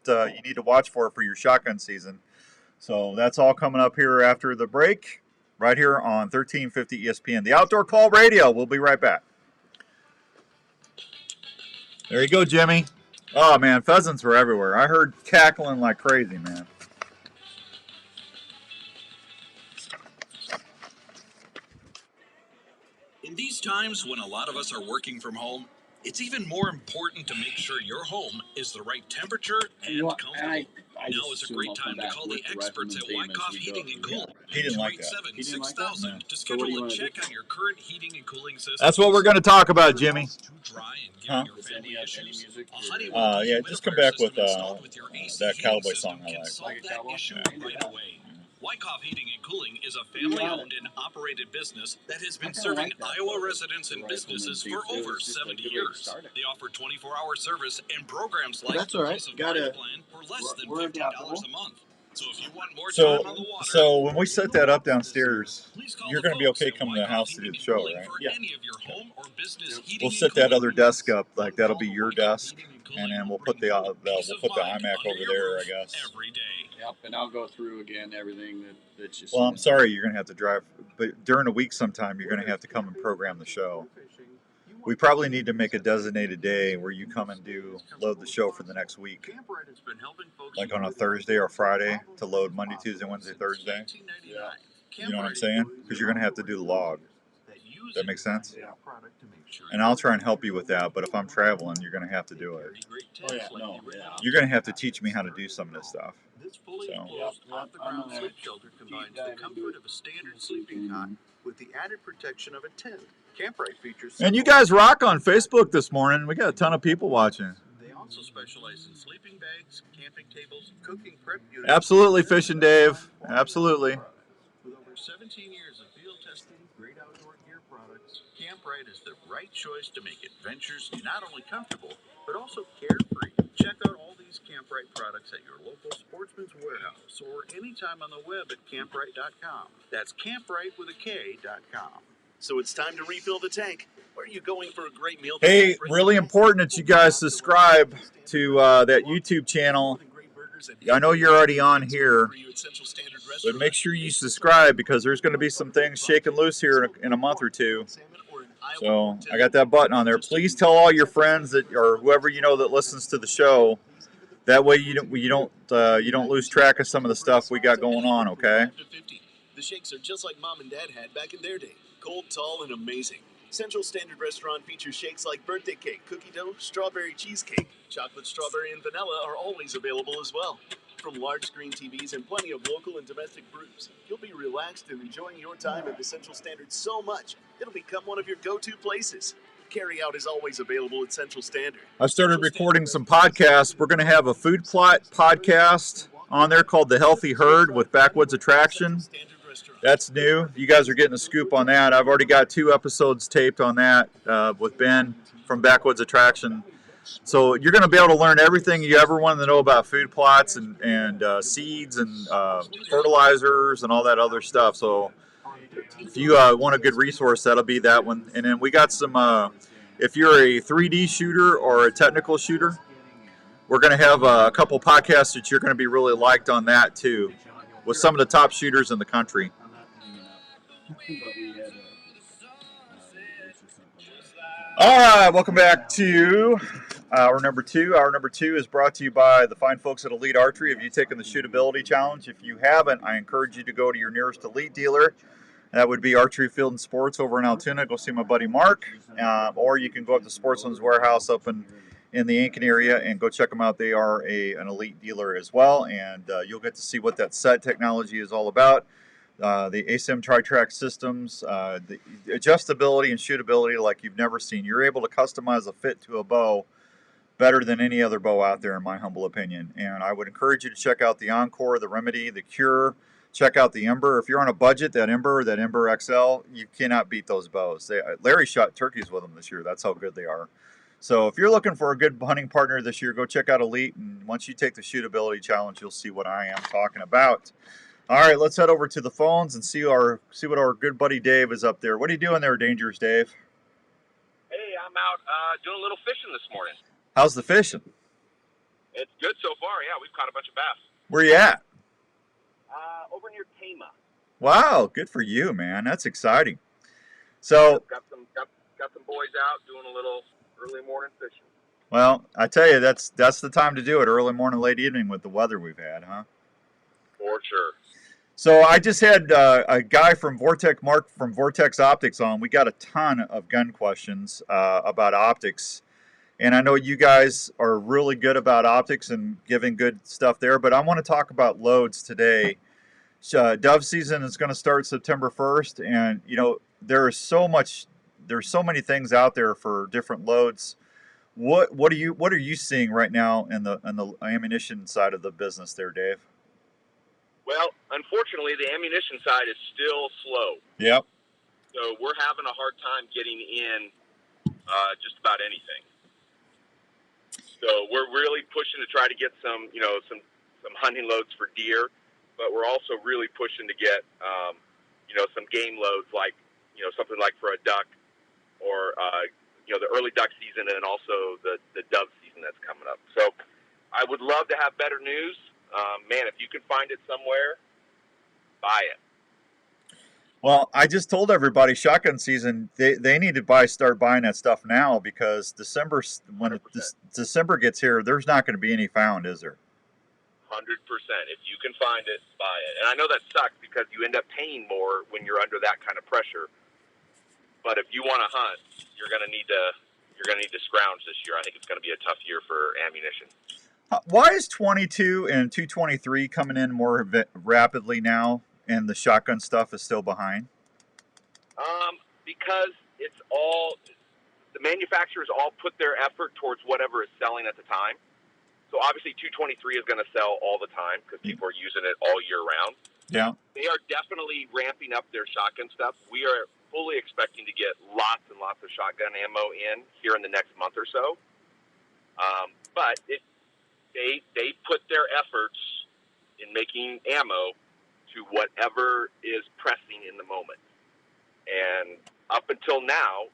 you need to watch for your shotgun season. So that's all coming up here after the break, right here on 1350 ESPN, the Outdoor Call Radio. We'll be right back. There you go, Jimmy. Oh man, pheasants were everywhere. I heard cackling like crazy, man. In these times when a lot of us are working from home, it's even more important to make sure your home is the right temperature and comfortable. Now is a great time to call the experts at Wyckoff Heating and Cooling. He didn't like that. 6000 to schedule a check on your current heating and cooling system. That's what we're going to talk about, Jimmy. Huh? Yeah, just come back with that cowboy song I like. Wyckoff Heating and Cooling is a family-owned and operated business that has been serving Iowa residents and businesses for over 70 years. They offer 24-hour service and programs like That's all right. Peace of Mind Plan for less than $50 a month. So if you want more So, time on the water, so when we set that up downstairs, you're going to be okay coming to the house to do the show, right? Yeah. Any of your home or business We'll set that other desk up, like that'll be your desk, and then we'll put the iMac over there, I guess. Every day. Yep, and I'll go through again everything that's just. Well, I'm sorry you're going to have to drive, but during the week sometime you're going to have to come and program the show. We probably need to make a designated day where you come and load the show for the next week. Like on a Thursday or Friday to load Monday, Tuesday, Wednesday, Thursday. Yeah. You know what I'm saying? Because you're going to have to do the log. That makes sense? Yeah. And I'll try and help you with that, but if I'm traveling, you're going to have to do it. Oh yeah, no, yeah. You're going to have to teach me how to do some of this stuff. This fully So. enclosed off-the-ground sleep shelter combines the comfort of a standard sleeping cot with the added protection of a tent. Camprite features. And you guys rock on Facebook this morning. We got a ton of people watching. They also specialize in sleeping bags, camping tables, cooking prep units. Absolutely, Fishing Dave. Absolutely. With over 17 years of field testing, great outdoor gear products, Camprite is the right choice to make adventures not only comfortable, but also carefree. Check out all these Camprite products at your local Sportsman's Warehouse or anytime on the web at camprite.com. That's camprite.com. So it's time to refill the tank. Where are you going for a great meal? Hey, really important that you guys subscribe to that YouTube channel. I know you're already on here, but make sure you subscribe because there's going to be some things shaking loose here in a month or two. So I got that button on there. Please tell all your friends that, or whoever you know that listens to the show. That way you don't lose track of some of the stuff we got going on. Okay. The shakes are just like Mom and Dad had back in their day. Cold, tall, and amazing. Central Standard Restaurant features shakes like birthday cake, cookie dough, strawberry cheesecake. Chocolate, strawberry, and vanilla are always available as well. From large screen TVs and plenty of local and domestic brews, you'll be relaxed and enjoying your time at the Central Standard so much, it'll become one of your go-to places. Carry-out is always available at Central Standard. I started recording some podcasts. We're going to have a food plot podcast on there called The Healthy Herd with Backwoods Attraction. That's new. You guys are getting a scoop on that. I've already got 2 episodes taped on that with Ben. from Backwoods Attraction. So you're going to be able to learn everything you ever wanted to know about food plots and seeds and fertilizers and all that other stuff. So if you want a good resource, that'll be that one. And then we got some, if you're a 3D shooter or a technical shooter, we're going to have a couple podcasts that you're going to be really liked on that too, with some of the top shooters in the country. All right, welcome back to hour number two. Hour number two is brought to you by the fine folks at Elite Archery. Have you taken the shootability challenge? If you haven't, I encourage you to go to your nearest Elite dealer. That would be Archery Field and Sports over in Altoona. Go see my buddy Mark. Or you can go up to Sportsman's Warehouse up in the Aiken area and go check them out. They are an Elite dealer as well, and you'll get to see what that set technology is all about. The ASIM tri-track systems, the adjustability and shootability like you've never seen. You're able to customize a fit to a bow better than any other bow out there, in my humble opinion. And I would encourage you to check out the Encore, the Remedy, the Cure. Check out the Ember. If you're on a budget, that Ember XL, you cannot beat those bows. Larry shot turkeys with them this year. That's how good they are. So if you're looking for a good hunting partner this year, go check out Elite. And once you take the shootability challenge, you'll see what I am talking about. All right, let's head over to the phones and see what our good buddy Dave is up there. What are you doing there, Dangerous Dave? Hey, I'm out doing a little fishing this morning. How's the fishing? It's good so far. Yeah, we've caught a bunch of bass. Where you at? Over near Tama. Wow, good for you, man. That's exciting. So got some boys out doing a little early morning fishing. Well, I tell you, that's the time to do it. Early morning, late evening with the weather we've had, huh? For sure. So I just had a guy from Mark from Vortex Optics on. We got a ton of gun questions about optics. And I know you guys are really good about optics and giving good stuff there, but I want to talk about loads today. Dove season is going to start September 1st, and you know there's so many things out there for different loads. What are you seeing right now in the ammunition side of the business there, Dave? Well, unfortunately, the ammunition side is still slow. Yep. So we're having a hard time getting in just about anything. So we're really pushing to try to get some hunting loads for deer, but we're also really pushing to get some game loads like something like for a duck or the early duck season and also the dove season that's coming up. So I would love to have better news. Man, if you can find it somewhere, buy it. Well, I just told everybody shotgun season, they need to start buying that stuff now because when December gets here, there's not going to be any found, is there? 100%. If you can find it, buy it. And I know that sucks because you end up paying more when you're under that kind of pressure. But if you want to hunt, you're going to need to scrounge this year. I think it's going to be a tough year for ammunition. Why is 22 and 223 coming in more rapidly now, and the shotgun stuff is still behind? Because it's all the manufacturers all put their effort towards whatever is selling at the time. So obviously 223 is going to sell all the time because people are using it all year round. Yeah. They are definitely ramping up their shotgun stuff. We are fully expecting to get lots and lots of shotgun ammo in here in the next month or so. But they put their efforts in making ammo to whatever is pressing in the moment. And up until now,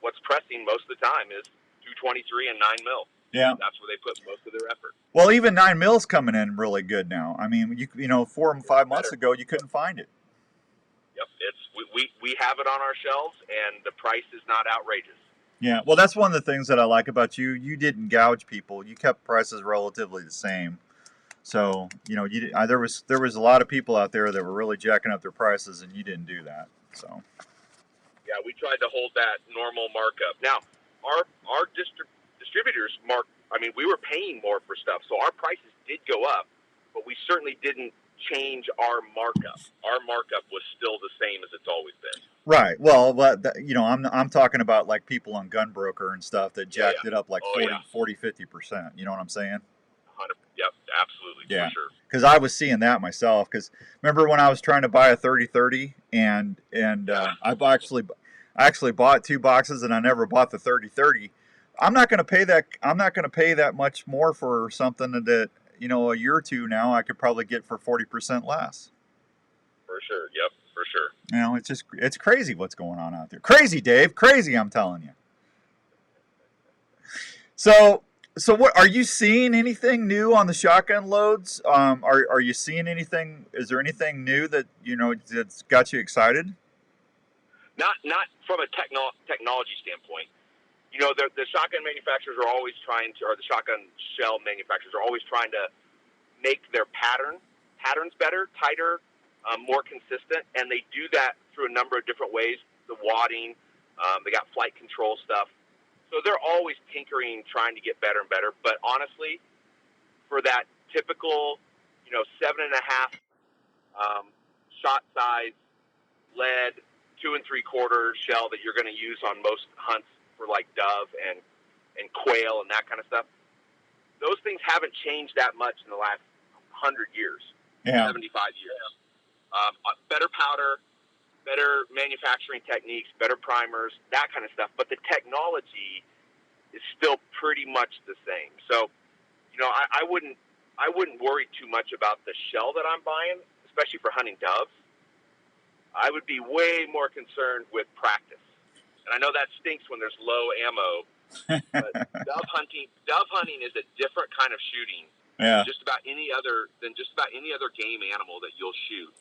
what's pressing most of the time is 223 and 9mm. Yeah. That's where they put most of their effort. Well, even 9mm coming in really good now. I mean, 4 and 5 months ago, you couldn't find it. Yep. We have it on our shelves, and the price is not outrageous. Yeah, well, that's one of the things that I like about you. You didn't gouge people. You kept prices relatively the same. So, there was a lot of people out there that were really jacking up their prices, and you didn't do that. So. Yeah, we tried to hold that normal markup. Now, our distributors we were paying more for stuff, so our prices did go up, but we certainly didn't change our markup. Our markup was still the same as it's always been. Right. Well, I'm talking about like people on Gunbroker and stuff that jacked it up like 40, 50%. You know what I'm saying? 100. Yep, absolutely. Yeah. For sure. Because I was seeing that myself. Because remember when I was trying to buy a 30-30 and I actually bought 2 boxes, and I never bought the 30-30. I'm not going to pay that. I'm not going to pay that much more for something that, you know, a year or two now I could probably get for 40% less. For sure. Yep. For sure. You know, it's crazy what's going on out there. Crazy, Dave. Crazy, I'm telling you. So what are you seeing anything new on the shotgun loads? Are you seeing anything? Is there anything new that, you know, that's got you excited? Not from a technology standpoint. You know, the shotgun manufacturers are always trying to, or the shotgun shell manufacturers are always trying to make their patterns better, tighter, more consistent, and they do that through a number of different ways. The wadding, they got flight control stuff. So they're always tinkering, trying to get better and better. But honestly, for that typical, you know, 7.5 shot size lead 2 3/4 shell that you're going to use on most hunts for like dove and quail and that kind of stuff, those things haven't changed that much in the last 100 years, 75 years. Better powder, better manufacturing techniques, better primers, that kind of stuff. But the technology is still pretty much the same. So, you know, I wouldn't worry too much about the shell that I'm buying, especially for hunting doves. I would be way more concerned with practice. And I know that stinks when there's low ammo, but dove hunting is a different kind of shooting than just about any other game animal that you'll shoot.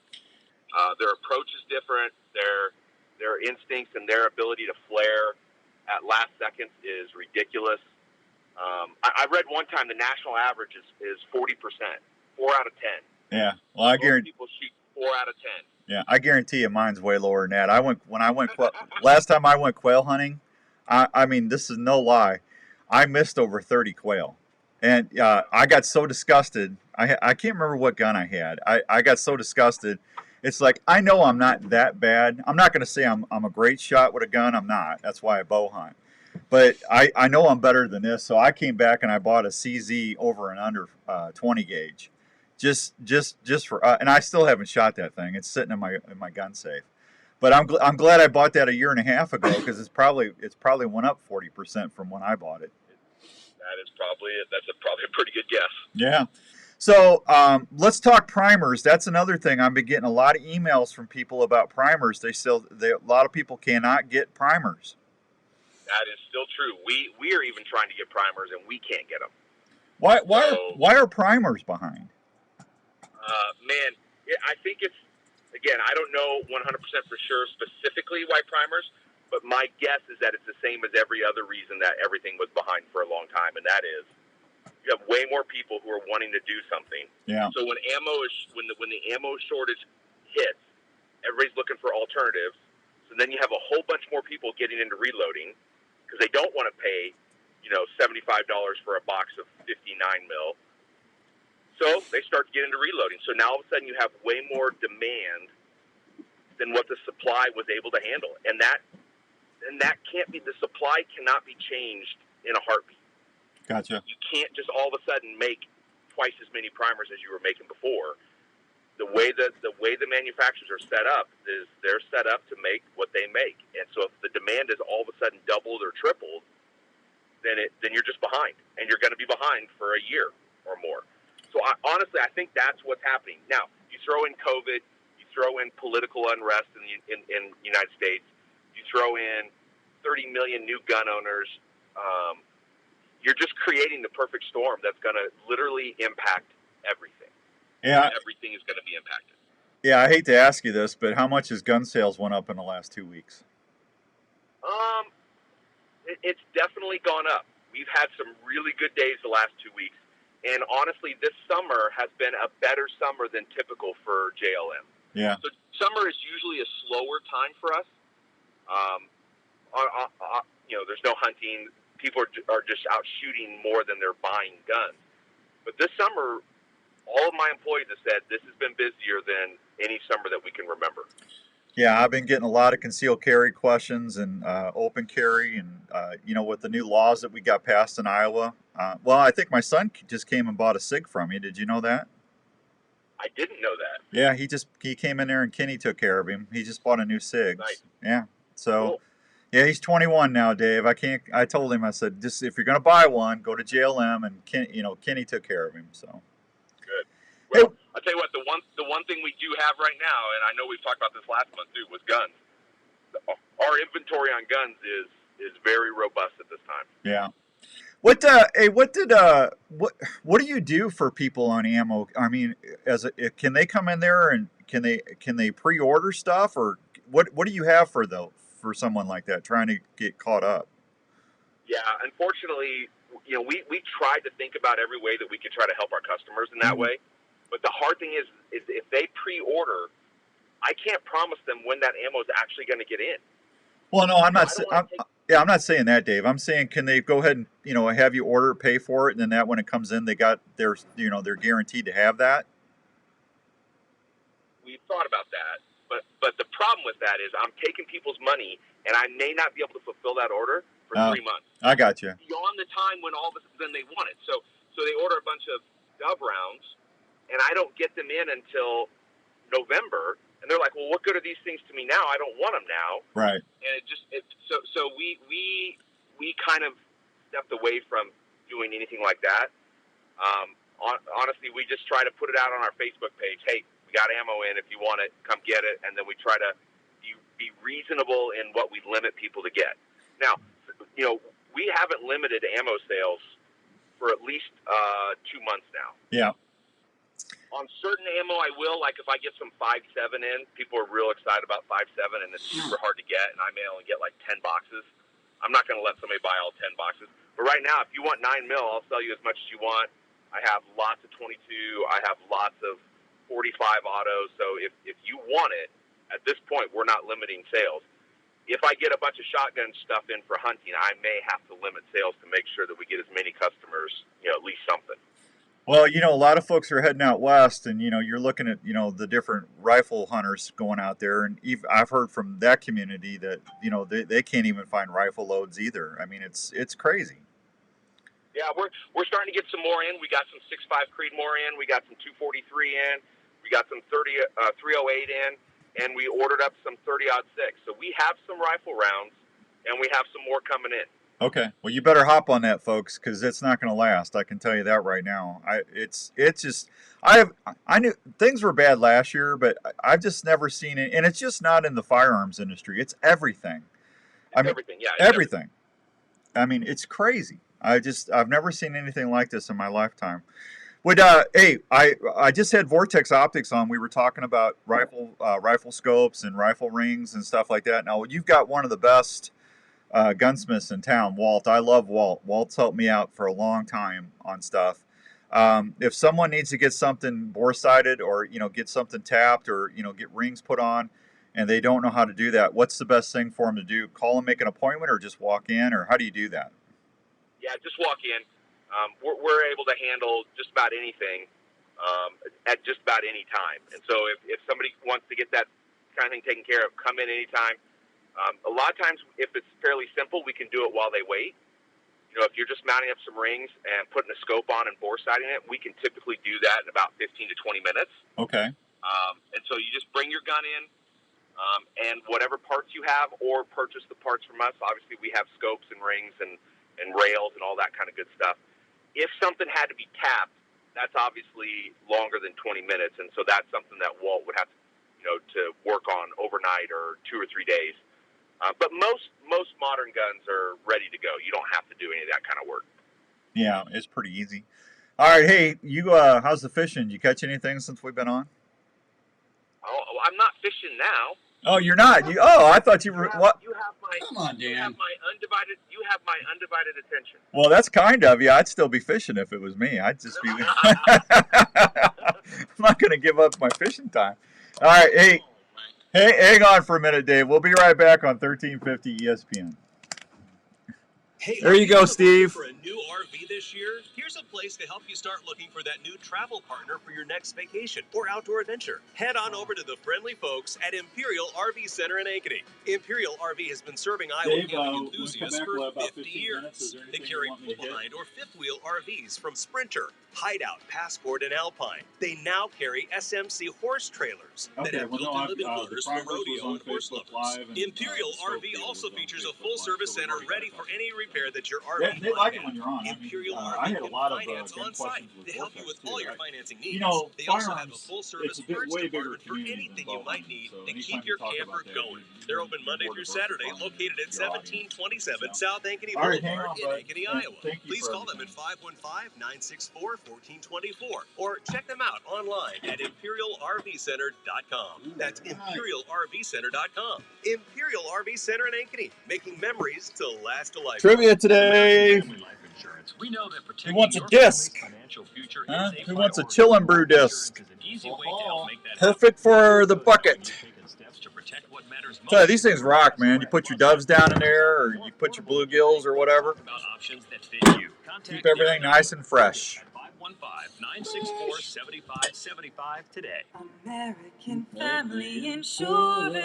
Their approach is different. Their instincts and their ability to flare at last seconds is ridiculous. I read one time the national average is 40%, 4 out of 10. Yeah, well, I guarantee people shoot 4 out of 10. Yeah, I guarantee you, mine's way lower than that. Last time I went quail hunting. I mean, this is no lie. I missed over 30 quail, and I got so disgusted. I can't remember what gun I had. I got so disgusted. It's like, I know I'm not that bad. I'm not going to say I'm a great shot with a gun. I'm not. That's why I bow hunt. But I know I'm better than this. So I came back and I bought a CZ over and under 20 gauge, just for. And I still haven't shot that thing. It's sitting in my gun safe. But I'm glad I bought that a year and a half ago, because it's probably went up 40% from when I bought it. That's probably a pretty good guess. Yeah. So let's talk primers. That's another thing. I've been getting a lot of emails from people about primers. A lot of people cannot get primers. That is still true. We are even trying to get primers, and we can't get them. Why are primers behind? Man, I think it's, again, I don't know 100% for sure specifically why primers, but my guess is that it's the same as every other reason that everything was behind for a long time, and that is you have way more people who are wanting to do something. Yeah. So when the ammo shortage hits, everybody's looking for alternatives. So then you have a whole bunch more people getting into reloading because they don't want to pay, $75 for a box of 59 mil. So they start to get into reloading. So now all of a sudden you have way more demand than what the supply was able to handle, and that can't be. The supply cannot be changed in a heartbeat. Gotcha. You can't just all of a sudden make twice as many primers as you were making before. The way the manufacturers are set up is they're set up to make what they make, and so if the demand is all of a sudden doubled or tripled, then you're just behind, and you're going to be behind for a year or more. So honestly, I think that's what's happening now. You throw in COVID, you throw in political unrest in the United States, you throw in 30 million new gun owners. You're just creating the perfect storm that's going to literally impact everything. Yeah. Everything is going to be impacted. Yeah, I hate to ask you this, but how much has gun sales went up in the last 2 weeks? It's definitely gone up. We've had some really good days the last 2 weeks. And honestly, this summer has been a better summer than typical for JLM. Yeah. So summer is usually a slower time for us. There's no hunting. People are just out shooting more than they're buying guns. But this summer, all of my employees have said this has been busier than any summer that we can remember. Yeah, I've been getting a lot of concealed carry questions and open carry, and with the new laws that we got passed in Iowa. Well, I think my son just came and bought a SIG from you. Did you know that? I didn't know that. Yeah, he came in there and Kenny took care of him. He just bought a new SIG. Nice. Yeah. So, cool. Yeah, he's 21 now, Dave. I told him, I said, just if you're going to buy one, go to JLM, and Kenny took care of him. So good. Well, I'll tell you what, the one thing we do have right now, and I know we've talked about this last month too, was guns. Our inventory on guns is very robust at this time. Yeah. What do you do for people on ammo? I mean, can they come in there and can they pre-order stuff, or what do you have for someone like that trying to get caught up? Yeah, unfortunately, we tried to think about every way that we could try to help our customers in that way. But the hard thing is if they pre-order, I can't promise them when that ammo is actually going to get in. Well, no, I'm not saying that, Dave. I'm saying, can they go ahead and have you order, pay for it, and then that when it comes in, they got they're guaranteed to have that. We've thought about that, but the problem with that is I'm taking people's money, and I may not be able to fulfill that order for 3 months. I got you. Beyond the time when all of a sudden they want it. So they order a bunch of Dove rounds, and I don't get them in until November. And they're like, well, what good are these things to me now? I don't want them now. Right. And so we kind of stepped away from doing anything like that. Honestly, we just try to put it out on our Facebook page. Hey, we got ammo in. If you want it, come get it. And then we try to be reasonable in what we limit people to get. Now, we haven't limited ammo sales for at least 2 months now. Yeah. On certain ammo, I will. Like if I get some 5.7 in, people are real excited about 5.7, and it's super hard to get, and I may only get like 10 boxes. I'm not going to let somebody buy all 10 boxes. But right now, if you want 9 mil, I'll sell you as much as you want. I have lots of 22. I have lots of 45 autos. So if you want it, at this point, we're not limiting sales. If I get a bunch of shotgun stuff in for hunting, I may have to limit sales to make sure that we get as many customers, at least something. Well, a lot of folks are heading out west, and you're looking at the different rifle hunters going out there, and I've heard from that community that they can't even find rifle loads either. I mean, it's crazy. Yeah, we're starting to get some more in. We got some 6.5 Creedmoor in. We got some 243 in. We got some 308 in, and we ordered up some 30-06. So we have some rifle rounds, and we have some more coming in. Okay, well, you better hop on that, folks, because it's not going to last. I can tell you that right now. I knew things were bad last year, but I've just never seen it, and it's just not in the firearms industry. It's everything. Everything. Everything. I mean, it's crazy. I've never seen anything like this in my lifetime. Hey, I just had Vortex Optics on. We were talking about rifle scopes and rifle rings and stuff like that. Now, you've got one of the best gunsmiths in town, Walt. I love Walt. Walt's helped me out for a long time on stuff. If someone needs to get something bore-sighted or get something tapped or get rings put on and they don't know how to do that, what's the best thing for them to do? Call and make an appointment, or just walk in, or how do you do that? Yeah, just walk in. We're able to handle just about anything at just about any time. And so if somebody wants to get that kind of thing taken care of, come in anytime. A lot of times, if it's fairly simple, we can do it while they wait. If you're just mounting up some rings and putting a scope on and bore sighting it, we can typically do that in about 15 to 20 minutes. Okay. And so you just bring your gun in and whatever parts you have, or purchase the parts from us. Obviously, we have scopes and rings and rails and all that kind of good stuff. If something had to be tapped, that's obviously longer than 20 minutes, and so that's something that Walt would have to work on overnight or 2 or 3 days. But most modern guns are ready to go. You don't have to do any of that kind of work. Yeah, it's pretty easy. All right, hey, you how's the fishing? Did you catch anything since we've been on? Oh, I'm not fishing now. Oh, you're not. I thought you were. What? Come on, Dan. You have my undivided attention. Well, that's kind of you. I'd still be fishing if it was me. I'd just be. I'm not going to give up my fishing time. All right, hey, hang on for a minute, Dave. We'll be right back on 1350 ESPN. Hey, there you go, Steve. For a new RV this year, here's a place to help you start looking for that new travel partner for your next vacation or outdoor adventure. Head on over to the friendly folks at Imperial Rv Center in Ankeny. Imperial RV has been serving Iowa camping enthusiasts for 50 years. They carry pull-behind or fifth-wheel RVs from Sprinter, Hideout, Passport, and Alpine. They now carry SMC horse trailers that have built-in living quarters for rodeo and horse lovers. Imperial RV also features a full-service center ready for any repair that your RV might have. Imperial RV can finance on site to help you with all your financing needs. They also have a full-service parts department for anything you might need to keep your camper going. They're open Monday through Saturday, located at 1727 South Ankeny Boulevard in Ankeny, Iowa. Please call them at 515-964-1424 or check them out online at ImperialRVCenter.com. That's ImperialRVCenter.com. Imperial RV Center in Ankeny, making memories to last a lifetime. Trivia today. We know that Who wants a disc? Huh? Who wants a chill and brew disc? Perfect for the bucket. So these things rock, man. You put your doves down in there, or you put your bluegills or whatever. Keep everything nice and fresh. 515-964-7575 today. American Family Insurance.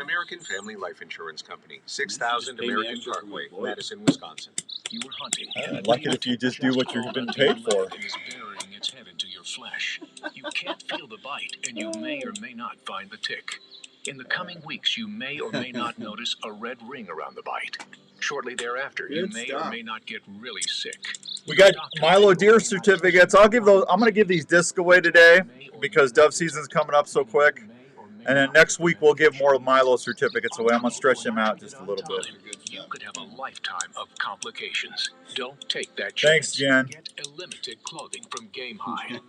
American Family Life Insurance Company, 6000 American Parkway, Madison, Wisconsin. You were hunting. I'd like it if you just do what you've been paid for. It is burying its head into your flesh. You can't feel the bite, and you may or may not find the tick. In the coming weeks, you may or may not notice a red ring around the bite. Shortly thereafter, you may or may not get really sick. We got Milo Deer certificates. I'm going to give these discs away today because dove season's coming up so quick. And then next week we'll give more Milo certificates away. I'm going to stretch them out just a little bit. You could have a lifetime of complications. Don't take that Thanks, chance. Jen. Get Illimited clothing from Game High.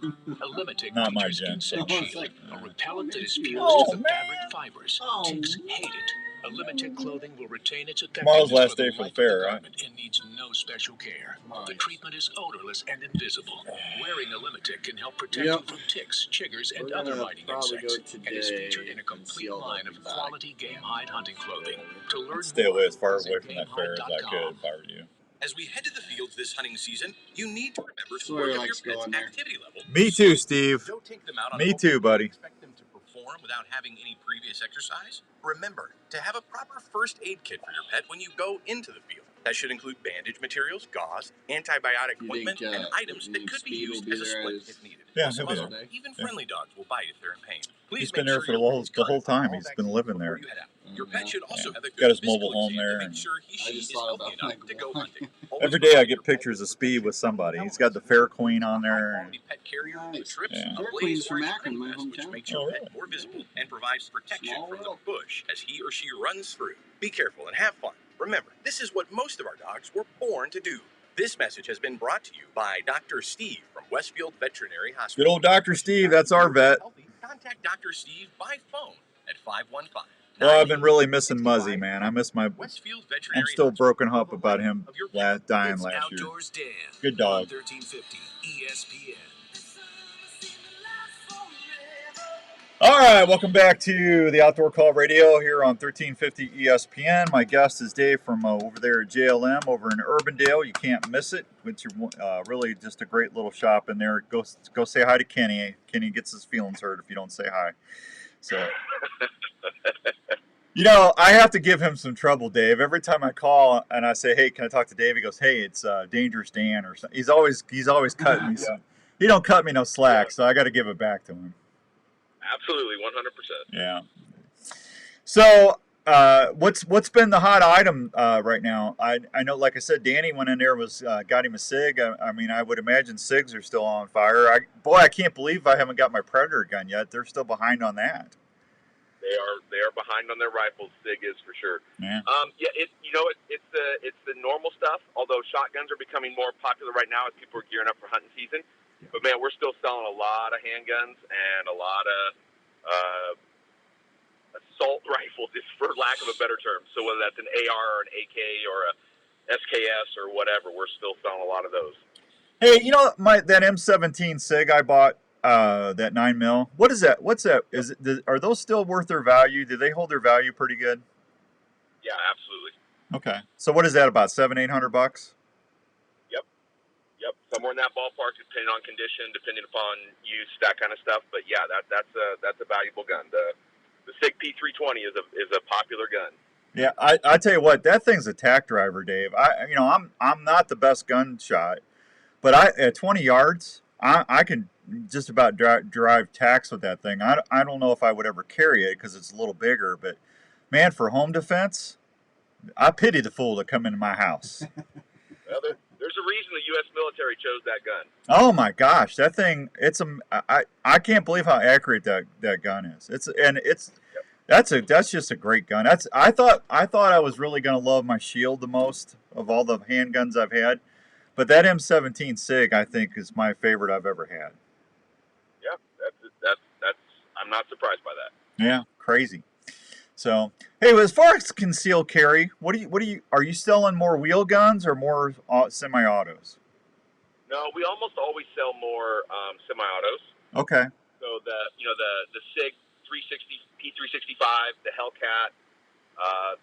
Illimited Not my features Jen. insect shield, a repellent that is fused to the fabric fibers. Ticks hate it. Illimited clothing will retain its Tomorrow's effectiveness last day for the life of fair, right? garment and needs no special care. The treatment is odorless and invisible. Wearing Illimited can help protect you from ticks, chiggers, and other biting insects, and is featured in a complete line of quality Game Hide hunting clothing. To learn Stay away as far visit away from that fair as I could if I were you. As we head to the fields this hunting season, you need to remember to work up your pet's activity level. Me too, Steve. Don't take them out on Me too, buddy. Expect them to perform without having any previous exercise. Remember to have a proper first aid kit for your pet when you go into the field. That should include bandage materials, gauze, antibiotic ointment, and items that could be used as a splint if needed. Yeah, he'll be there. Even friendly dogs will bite if they're in pain. Please He's been make there sure for your the whole time. He's been living there. before you head out. Your pet should also have a Got his good mobile physical home exam to there. make sure she is healthy enough to go hunting. Every day I get pictures of Speed with somebody. He's got the Fair Queen on there. Pet carrier for trips, Yeah. a blaze or extreme vest, which makes your pet more visible and provides protection from the bush as he or she runs through. Be careful and have fun. Remember, this is what most of our dogs were born to do. This message has been brought to you by Dr. Steve from Westfield Veterinary Hospital. Good old Dr. Steve, that's our vet. Contact Dr. Steve by phone at 515. Well, I've been really missing Muzzy, man. I miss my. Westfield I'm Veterinary still broken up about him dying It's last year. Outdoors Dan. Good dog. 1350 ESPN. All right, welcome back to the Outdoor Call Radio here on 1350 ESPN. My guest is Dave from over there at JLM over in Urbandale. You can't miss it. It's really just a great little shop in there. Go say hi to Kenny. Kenny gets his feelings hurt if you don't say hi. So, you know, I have to give him some trouble, Dave. Every time I call and I say, "Hey, can I talk to Dave?" He goes, "Hey, it's Dangerous Dan," or something. He's always cutting me some. He don't cut me no slack, so I got to give it back to him. Absolutely, 100%. Yeah. So, what's been the hot item right now? I know, like I said, Danny went in there got him a SIG. I mean, I would imagine SIGs are still on fire. I can't believe I haven't got my Predator gun yet. They're still behind on that. They are behind on their rifles. SIG is for sure. Yeah. It's the normal stuff. Although shotguns are becoming more popular right now as people are gearing up for hunting season. But man, we're still selling a lot of handguns and a lot of assault rifles, for lack of a better term. So whether that's an AR or an AK or a SKS or whatever, we're still selling a lot of those. Hey, you know that M17 SIG I bought, that 9mm. What is that? What's that? Are those still worth their value? Do they hold their value pretty good? Yeah, absolutely. Okay. So what is that, about $700-800? Yep, somewhere in that ballpark, depending on condition, depending upon use, that kind of stuff. But yeah, that's a valuable gun. The SIG P320 is a popular gun. Yeah, I tell you what, that thing's a tack driver, Dave. I'm not the best gunshot, but at 20 yards, I can just about drive tacks with that thing. I don't know if I would ever carry it because it's a little bigger, but man, for home defense, I pity the fool that come into my house. Well, there's a reason the U.S. military chose that gun. Oh my gosh, that thing! I can't believe how accurate that gun is. That's just a great gun. I thought I was really going to love my Shield the most of all the handguns I've had, but that M17 SIG I think is my favorite I've ever had. Yeah, that's I'm not surprised by that. Yeah, crazy. So, hey, as far as concealed carry, are you selling more wheel guns or more semi-autos? No, we almost always sell more semi-autos. Okay. So the SIG 360 P365, the Hellcat,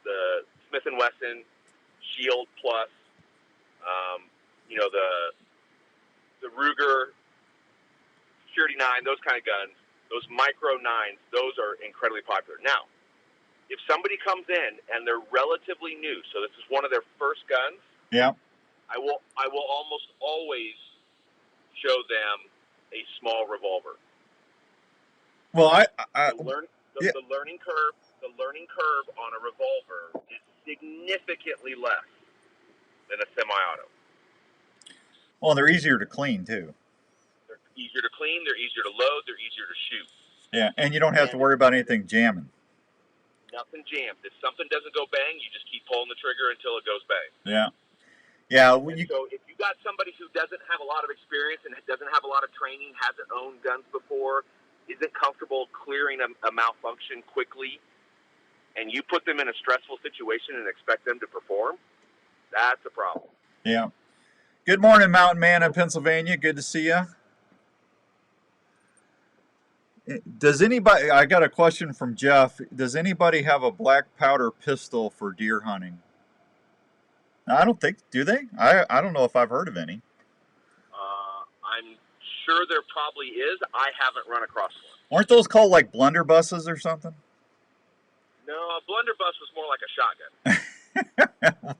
the Smith & Wesson Shield Plus, the Ruger Security 9, those kind of guns, those micro 9s, those are incredibly popular. Now, if somebody comes in and they're relatively new, so this is one of their first guns, yeah, I will almost always show them a small revolver. Well, the learning curve on a revolver is significantly less than a semi-auto. Well, they're easier to clean too. They're easier to clean. They're easier to load. They're easier to shoot. Yeah, and you don't have to worry about anything jamming. Nothing jams. If something doesn't go bang, you just keep pulling the trigger until it goes bang. Yeah. Yeah. So if you got somebody who doesn't have a lot of experience and doesn't have a lot of training, hasn't owned guns before, isn't comfortable clearing a malfunction quickly, and you put them in a stressful situation and expect them to perform, that's a problem. Yeah. Good morning, Mountain Man in Pennsylvania. Good to see you. Does anybody, I got a question from Jeff. Does anybody have a black powder pistol for deer hunting? I don't think, do they? I don't know if I've heard of any. I'm sure there probably is. I haven't run across one. Aren't those called like blunderbusses or something? No, a blunderbuss was more like a shotgun.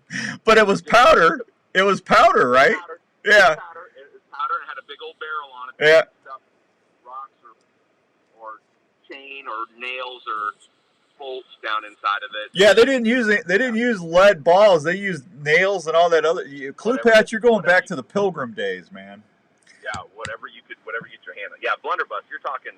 But it was powder. It was powder, right? Powder. Yeah. It was powder and had a big old barrel on it. Yeah. Stuff, rocks or chain or nails or bolts down inside of it. Yeah, they didn't use lead balls. They used nails and all that other. Clue Patch, you're going back to the Pilgrim days, man. Yeah, whatever you get your hand on. Yeah, blunderbuss. You're talking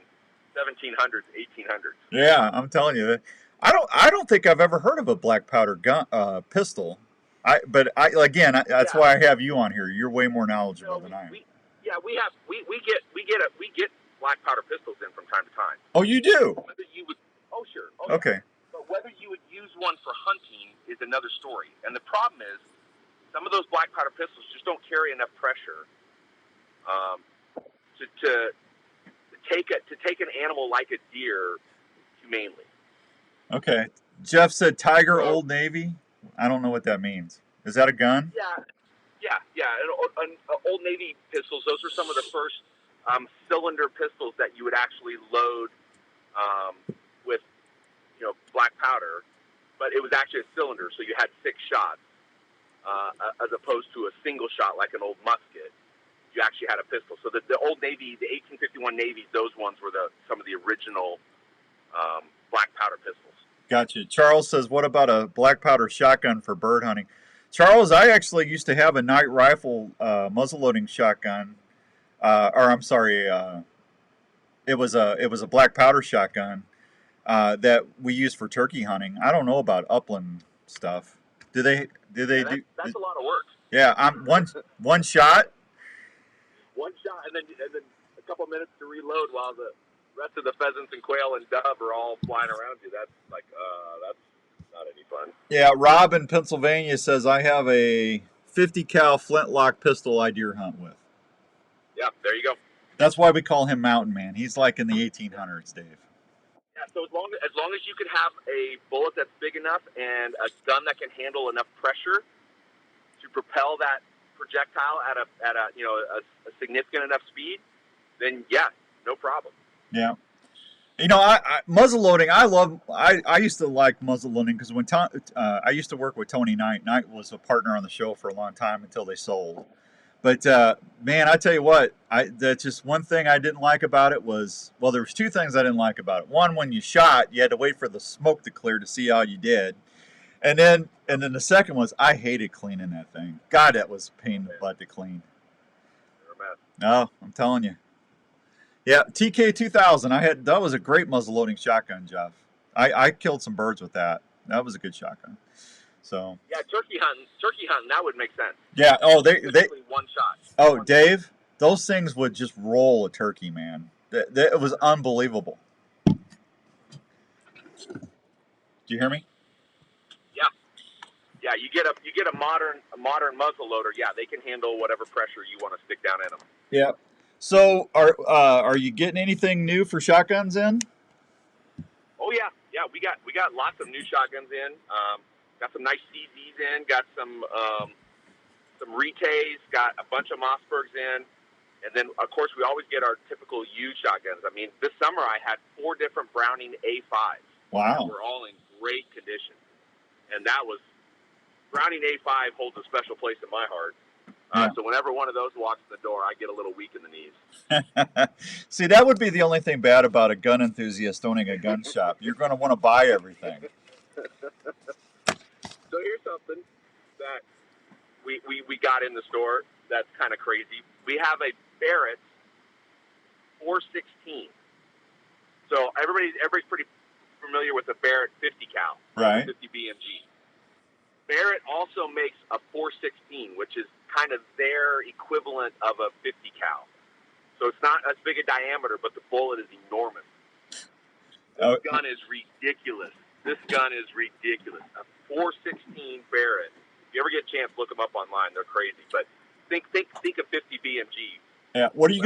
1700s, 1800s. Yeah, I'm telling you that. I don't think I've ever heard of a black powder gun pistol. That's why I have you on here. You're way more knowledgeable than I am. We get black powder pistols in from time to time. Oh, you do? Oh, sure. Okay. Yeah. But whether you would use one for hunting is another story. And the problem is, some of those black powder pistols just don't carry enough pressure to take an animal like a deer humanely. Okay. Jeff said Tiger Old Navy. I don't know what that means. Is that a gun? Yeah. And Old Navy pistols, those were some of the first cylinder pistols that you would actually load with, black powder. But it was actually a cylinder, so you had 6 shots as opposed to a single shot like an old musket. You actually had a pistol. So the Old Navy, the 1851 Navy, those ones were some of the original black powder pistols. Gotcha. Charles says, what about a black powder shotgun for bird hunting? Charles, I actually used to have a night rifle muzzleloading shotgun. It was a black powder shotgun that we used for turkey hunting. I don't know about upland stuff. Do they do? That's a lot of work. Yeah, I'm one shot. One shot, and then a couple minutes to reload while the rest of the pheasants and quail and dove are all flying around you. That's that's not any fun. Yeah, Rob in Pennsylvania says I have a 50 cal flintlock pistol I deer hunt with. Yeah, there you go. That's why we call him Mountain Man. He's like in the 1800s, Dave. Yeah, so as long as you can have a bullet that's big enough and a gun that can handle enough pressure to propel that projectile at a significant enough speed, then yeah, no problem. Yeah. You know, I muzzle loading. I used to like muzzle loading because when I used to work with Tony Knight. Knight was a partner on the show for a long time until they sold. But man, I tell you what, that's just one thing I didn't like about it was, well, there was two things I didn't like about it. One, when you shot, you had to wait for the smoke to clear to see how you did, and then the second was I hated cleaning that thing. God, that was a pain in the butt to clean. No, I'm telling you. Yeah, TK2000. That was a great muzzle loading shotgun, Jeff. I killed some birds with that. That was a good shotgun. So yeah, turkey hunting, that would make sense. Yeah. Oh, they one shot. Oh, Dave, those things would just roll a turkey, man. It was unbelievable. Do you hear me? Yeah, you get a modern muzzle loader. Yeah, they can handle whatever pressure you want to stick down in them. Yeah. So are you getting anything new for shotguns in? Oh yeah, we got lots of new shotguns in. Got some nice CZs in. Got some Retays. Got a bunch of Mossbergs in. And then, of course, we always get our typical used shotguns. I mean, this summer I had 4 different Browning A5s. Wow. That were all in great condition. And that was, Browning A5 holds a special place in my heart. So whenever one of those walks in the door, I get a little weak in the knees. See, that would be the only thing bad about a gun enthusiast owning a gun shop. You're going to want to buy everything. So here's something that we got in the store that's kind of crazy. We have a Barrett 416. So everybody's pretty familiar with the Barrett 50 cal, right? 50 BMG. Barrett also makes a 416, which is kind of their equivalent of a 50 cal. So it's not as big a diameter, but the bullet is enormous. This gun is ridiculous. A 416 Barrett. If you ever get a chance, look them up online. They're crazy. But think of 50 BMG. Yeah. What are you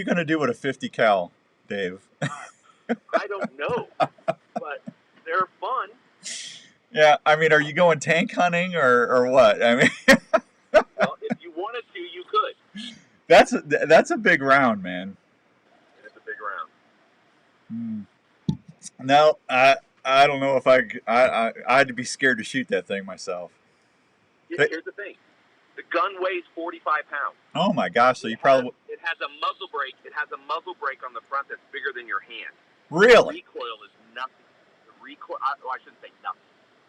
gonna do with a 50 cal, Dave? I don't know, but they're fun. Yeah. I mean, are you going tank hunting or what? I mean. Well, if you wanted to, you could. That's a big round, man. It's a big round. No, I don't know if I'd be scared to shoot that thing myself. Here's the thing. The gun weighs 45 pounds. Oh my gosh! So you probably it has a muzzle brake. It has a muzzle brake on the front that's bigger than your hand. Really? The recoil is nothing. I shouldn't say nothing,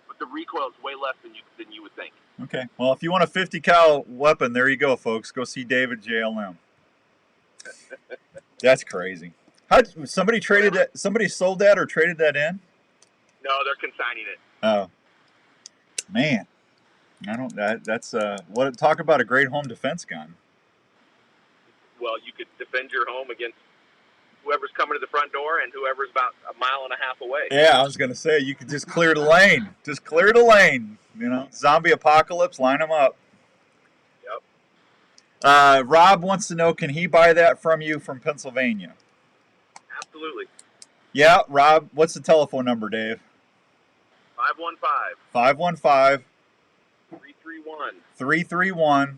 but the recoil is way less than you would think. Okay. Well, if you want a 50 cal weapon, there you go, folks. Go see David JLM. That's crazy. Somebody traded that? Somebody sold that or traded that in? No, they're consigning it. Oh, man. That's what talk about a great home defense gun. Well, you could defend your home against whoever's coming to the front door and whoever's about a mile and a half away. Yeah, I was gonna say you could just clear the lane. Just clear the lane. You know, zombie apocalypse, line them up. Yep. Rob wants to know, can he buy that from you from Pennsylvania? Absolutely. Yeah, Rob. What's the telephone number, Dave? 515. 515. 331. 331.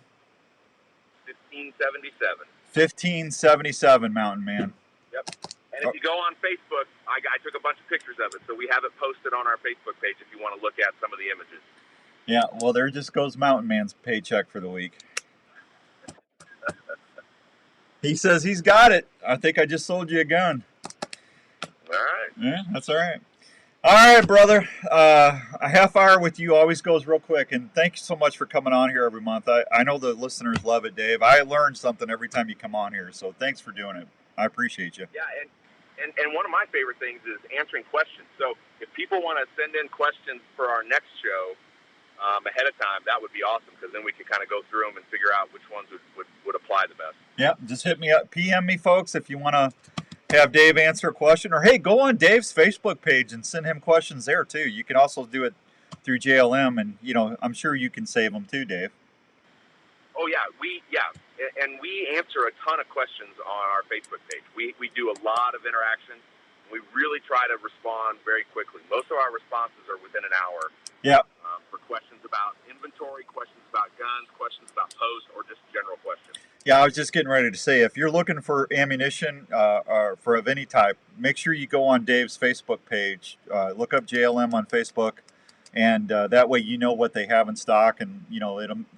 1577. 1577, Mountain Man. Yep. And if you go on Facebook, I took a bunch of pictures of it, so we have it posted on our Facebook page if you want to look at some of the images. Yeah, well, there just goes Mountain Man's paycheck for the week. He says he's got it. I think I just sold you a gun. All right. Yeah, that's all right. All right, brother. A half hour with you always goes real quick, and thank you so much for coming on here every month. I know the listeners love it, Dave. I learn something every time you come on here, so thanks for doing it. I appreciate you. Yeah, and one of my favorite things is answering questions. So if people want to send in questions for our next show ahead of time, that would be awesome, because then we can kind of go through them and figure out which ones would apply the best. Yeah, just hit me up. PM me, folks, if you want to have Dave answer a question. Or, hey, go on Dave's Facebook page and send him questions there, too. You can also do it through JLM, and, you know, I'm sure you can save them, too, Dave. Oh, yeah. And we answer a ton of questions on our Facebook page. We do a lot of interaction We really try to respond very quickly. Most of our responses are within an hour. Yeah. For questions about inventory, questions about guns, questions about post, or just general questions. Yeah, I was just getting ready to say, if you're looking for ammunition or for of any type, make sure you go on Dave's Facebook page. Look up JLM on Facebook, and that way you know what they have in stock, and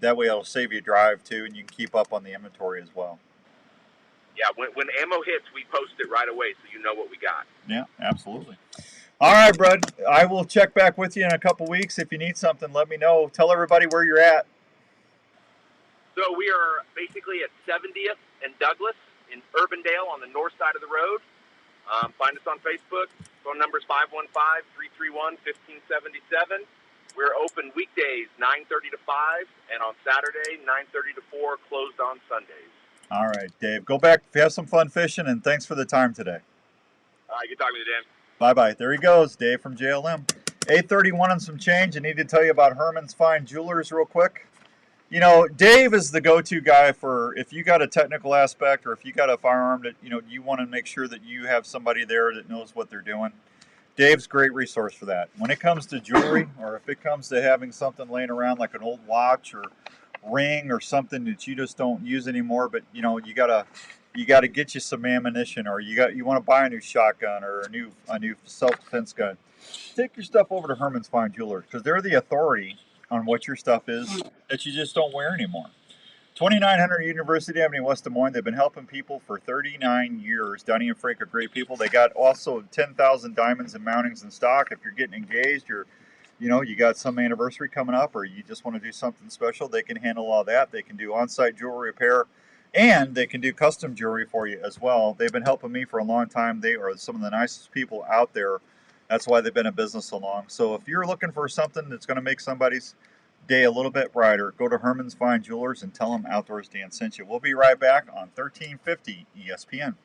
that way it'll save you a drive too, and you can keep up on the inventory as well. Yeah, when ammo hits, we post it right away so you know what we got. Yeah, absolutely. All right, bud. I will check back with you in a couple weeks. If you need something, let me know. Tell everybody where you're at. So we are basically at 70th and Douglas in Urbandale on the north side of the road. Find us on Facebook. Phone number is 515-331-1577. We're open weekdays 9:30 to 5, and on Saturday 9:30 to 4, closed on Sundays. All right, Dave. Go back, have some fun fishing, and thanks for the time today. All right, good talking to you, Dan. Bye-bye. There he goes, Dave from JLM. 8:31 and some change. I need to tell you about Herman's Fine Jewelers real quick. Dave is the go-to guy for if you got a technical aspect or if you got a firearm that, you want to make sure that you have somebody there that knows what they're doing. Dave's a great resource for that. When it comes to jewelry or if it comes to having something laying around like an old watch or ring or something that you just don't use anymore, but you gotta get you some ammunition, or you want to buy a new shotgun or a new self-defense gun, take your stuff over to Herman's Fine Jewelers, because they're the authority on what your stuff is that you just don't wear anymore. 2900 University Avenue, West Des Moines. They've been helping people for 39 years. Donnie and Frank are great people. They got also 10,000 diamonds and mountings in stock. If you're getting engaged, or you got some anniversary coming up, or you just want to do something special, they can handle all that. They can do on-site jewelry repair, and they can do custom jewelry for you as well. They've been helping me for a long time. They are some of the nicest people out there. That's why they've been in business so long. So if you're looking for something that's going to make somebody's day a little bit brighter, go to Herman's Fine Jewelers and tell them Outdoors Dan sent you. We'll be right back on 1350 ESPN.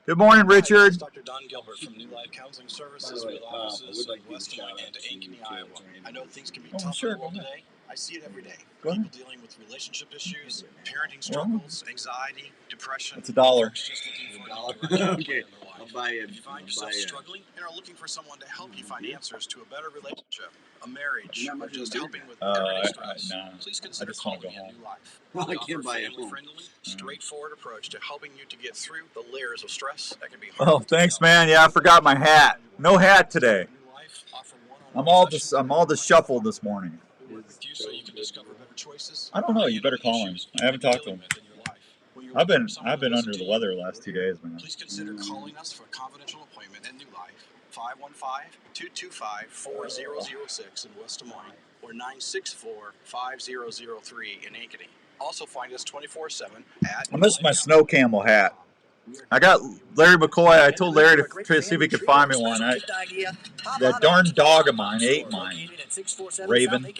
Good morning, Richard. Hi, this is Dr. Don Gilbert from New Life Counseling Services with offices in West Des Moines and Ankeny, Iowa. I know things can be tough in the world today. I see it every day. People dealing with relationship issues, parenting struggles, anxiety, depression. It's $1. Just looking for $1. Okay, I'll buy it. If you find yourself struggling and are looking for someone to help you find answers to a better relationship, a marriage, or just helping with everyday stress, please consider calling me a New Life. We offer a family-friendly, straightforward approach to helping you to get through the layers of stress that can be hard. Oh, thanks, man. Yeah, I forgot my hat. No hat today. I'm all disheveled this morning. So you can discover better choices. I don't know. You better call him. I haven't talked to him. I've been under the weather the last 2 days, man. Please consider calling us for a confidential appointment at New Life, 515-225-4006 in West Des Moines, or 964-5003 in Ankeny. Also find us 24/7 at. I missed my snow camel hat. I got Larry McCoy. I told Larry to try to see if he could find me one. That darn dog of mine ate mine. Raven. I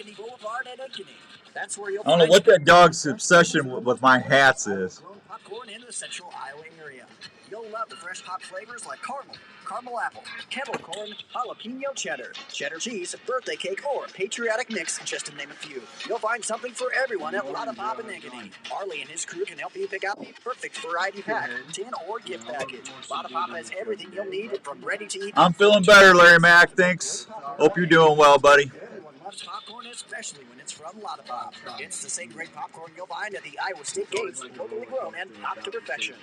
don't know what that dog's obsession with my hats is. Popcorn in the central Iowa area. You'll love the fresh hot flavors like caramel apple, kettle corn, jalapeno cheddar, cheddar cheese, birthday cake, or patriotic mix, just to name a few. You'll find something for everyone at Lotta Pop in Ankeny. Arlie and his crew can help you pick out the perfect variety pack, tin or gift package. Lotta Pop has everything you'll need from ready to eat. I'm feeling better, Larry Mack. Thanks. Hope you're doing well, buddy. Loves popcorn, especially when it's from Lotta Pop. It's the same great popcorn you'll find at the Iowa State Games, locally grown and popped to perfection.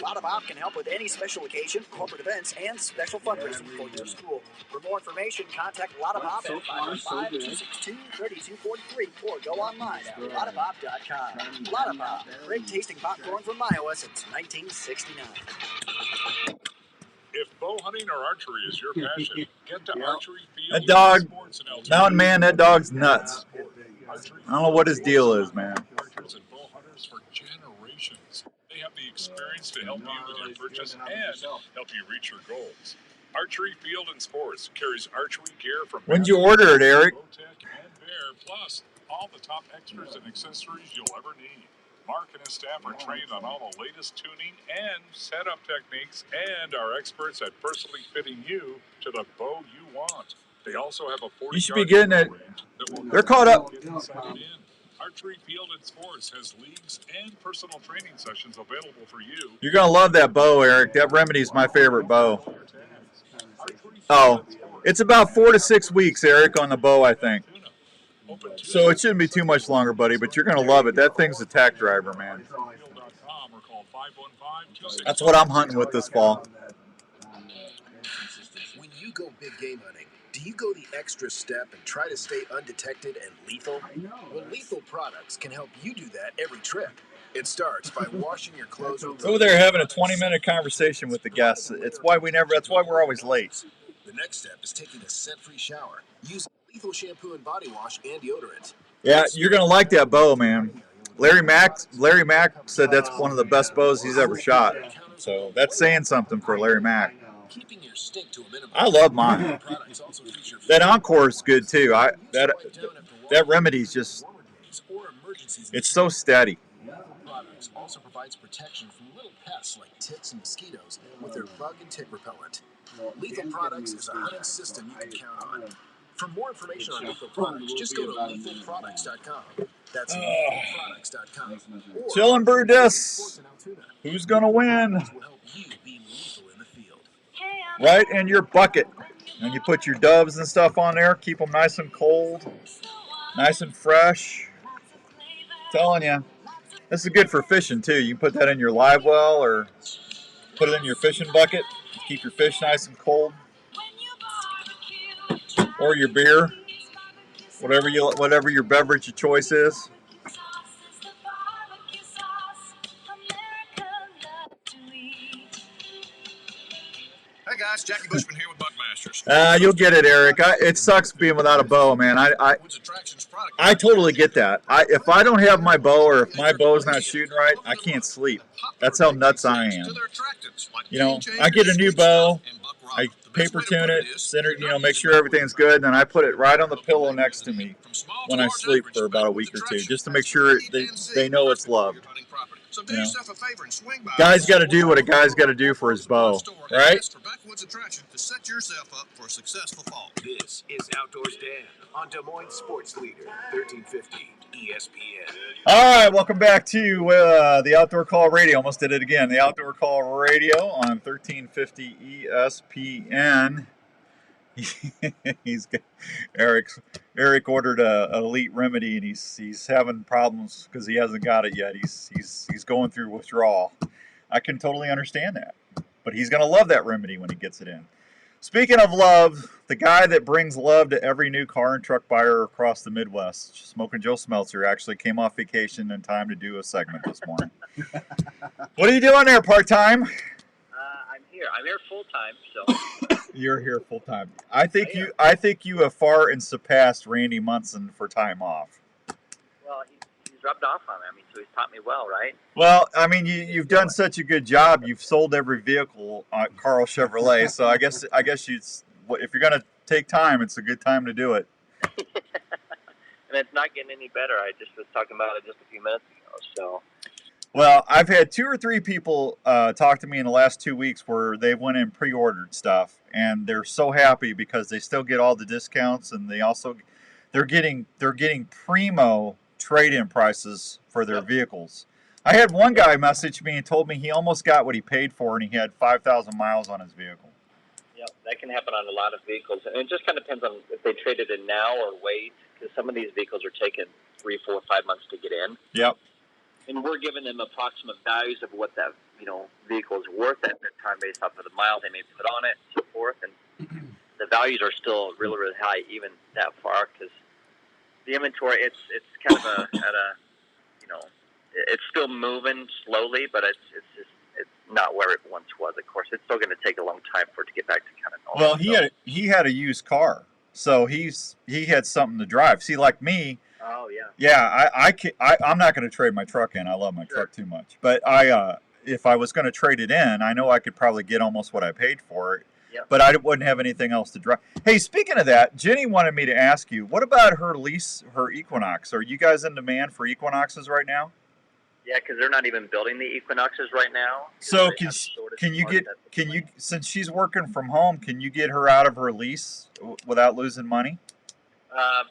Lotta Pop can help with any special occasion, corporate events, and special fundraising for your school. For more information, contact Lotta Pop at 515-262-3243 or go online at lottapop.com. Lotta Pop, great tasting popcorn from Iowa since 1969. If bow hunting or archery is your passion, get to Archery Field. That dog, Mountain Man, that dog's nuts. I don't know what his deal is, man. Archers and bow hunters for generations. They have the experience to help you with your purchase and help you reach your goals. Archery Field and Sports carries archery gear from. When'd you order it, Eric? Vortex and Bear, plus all the top extras and accessories you'll ever need. Mark and his staff are trained on all the latest tuning and setup techniques and are experts at personally fitting you to the bow you want. They also have a 40-yard You should be getting it. They're caught up. Archery Field and Sports has leagues and personal training sessions available for you. You're going to love that bow, Eric. That Remedy is my favorite bow. Oh, it's about 4 to 6 weeks, Eric, on the bow, I think. So it shouldn't be too much longer, buddy, but you're going to love it. That thing's a tack driver, man. That's what I'm hunting with this fall. When you go big game hunting, do you go the extra step and try to stay undetected and lethal? Well, Lethal Products can help you do that every trip. It starts by washing your clothes with Over there having a 20-minute conversation with the guests. That's why we're always late. The next step is taking a scent-free shower. Use Lethal shampoo and body wash and deodorant. Yeah, you're going to like that bow, man. Larry Mack said that's one of the best bows he's ever shot. So that's saying something for Larry Mack. I love mine. That Encore is good too. That Remedy's just, it's so steady. Products also provides protection from little pests like ticks and mosquitoes with their bug and tick repellent. Lethal Products is a hunting system you can count on. For more information on Lethal Products, just go to lethalproducts.com. That's lethalproducts.com. Chillin' Brutus. Who's gonna win? Right in your bucket. And you put your doves and stuff on there. Keep them nice and cold, nice and fresh. Telling you, this is good for fishing too. You can put that in your live well or put it in your fishing bucket. Keep your fish nice and cold. Or your beer, whatever your beverage of choice is. Hey guys, Jackie Bushman here with Buckmasters. You'll get it, Eric. It sucks being without a bow, man. I totally get that. If I don't have my bow or if my bow's not shooting right, I can't sleep. That's how nuts I am. You know, I get a new bow, I paper tune it, center, make sure everything's good, and then I put it right on the pillow next to me when I sleep for about a week or two, just to make sure they know it's loved. So do yourself a favor and swing by. Guy's got to do what a guy's got to do for his bow, right? For backwoods attraction to set yourself up for a successful fall. This is Outdoors Dan on Des Moines Sports Leader, 1350 ESPN. All right, welcome back to the Outdoor Call Radio. Almost did it again. The Outdoor Call Radio on 1350 ESPN. Eric ordered a Elite Remedy, and he's having problems because he hasn't got it yet. He's going through withdrawal. I can totally understand that, but he's gonna love that Remedy when he gets it in. Speaking of love, the guy that brings love to every new car and truck buyer across the Midwest, Smoking Joe Smeltzer, actually came off vacation in time to do a segment this morning. What are you doing there, part-time? I'm here full time. So you're here full time. I think you have far and surpassed Randy Munson for time off. Well, he's rubbed off on me. I mean, so he's taught me well, right? Well, I mean, you've done such a good job. You've sold every vehicle at Carl Chevrolet. So I guess if you're gonna take time, it's a good time to do it. And it's not getting any better. I just was talking about it just a few minutes ago. So. Well, I've had 2 or 3 people talk to me in the last 2 weeks where they went and pre-ordered stuff, and they're so happy because they still get all the discounts, and they're getting primo trade-in prices for their vehicles. I had one guy message me and told me he almost got what he paid for, and he had 5,000 miles on his vehicle. Yep, that can happen on a lot of vehicles, and it just kind of depends on if they trade it in now or wait, because some of these vehicles are taking 3, 4, 5 months to get in. Yep. And we're giving them approximate values of what that vehicle is worth at that time based off of the miles they may put on it and so forth. And the values are still really, really high even that far because the inventory it's kind of it's still moving slowly, but it's not where it once was. Of course, it's still going to take a long time for it to get back to kind of normal. Well, he had a used car, so he had something to drive. See, like me. Oh yeah. Yeah, I'm not going to trade my truck in. I love my truck too much. But if I was going to trade it in, I know I could probably get almost what I paid for it. Yep. But I wouldn't have anything else to drive. Hey, speaking of that, Jenny wanted me to ask you, what about her Equinox? Are you guys in demand for Equinoxes right now? Yeah, because they're not even building the Equinoxes right now. So can you since she's working from home, can you get her out of her lease without losing money?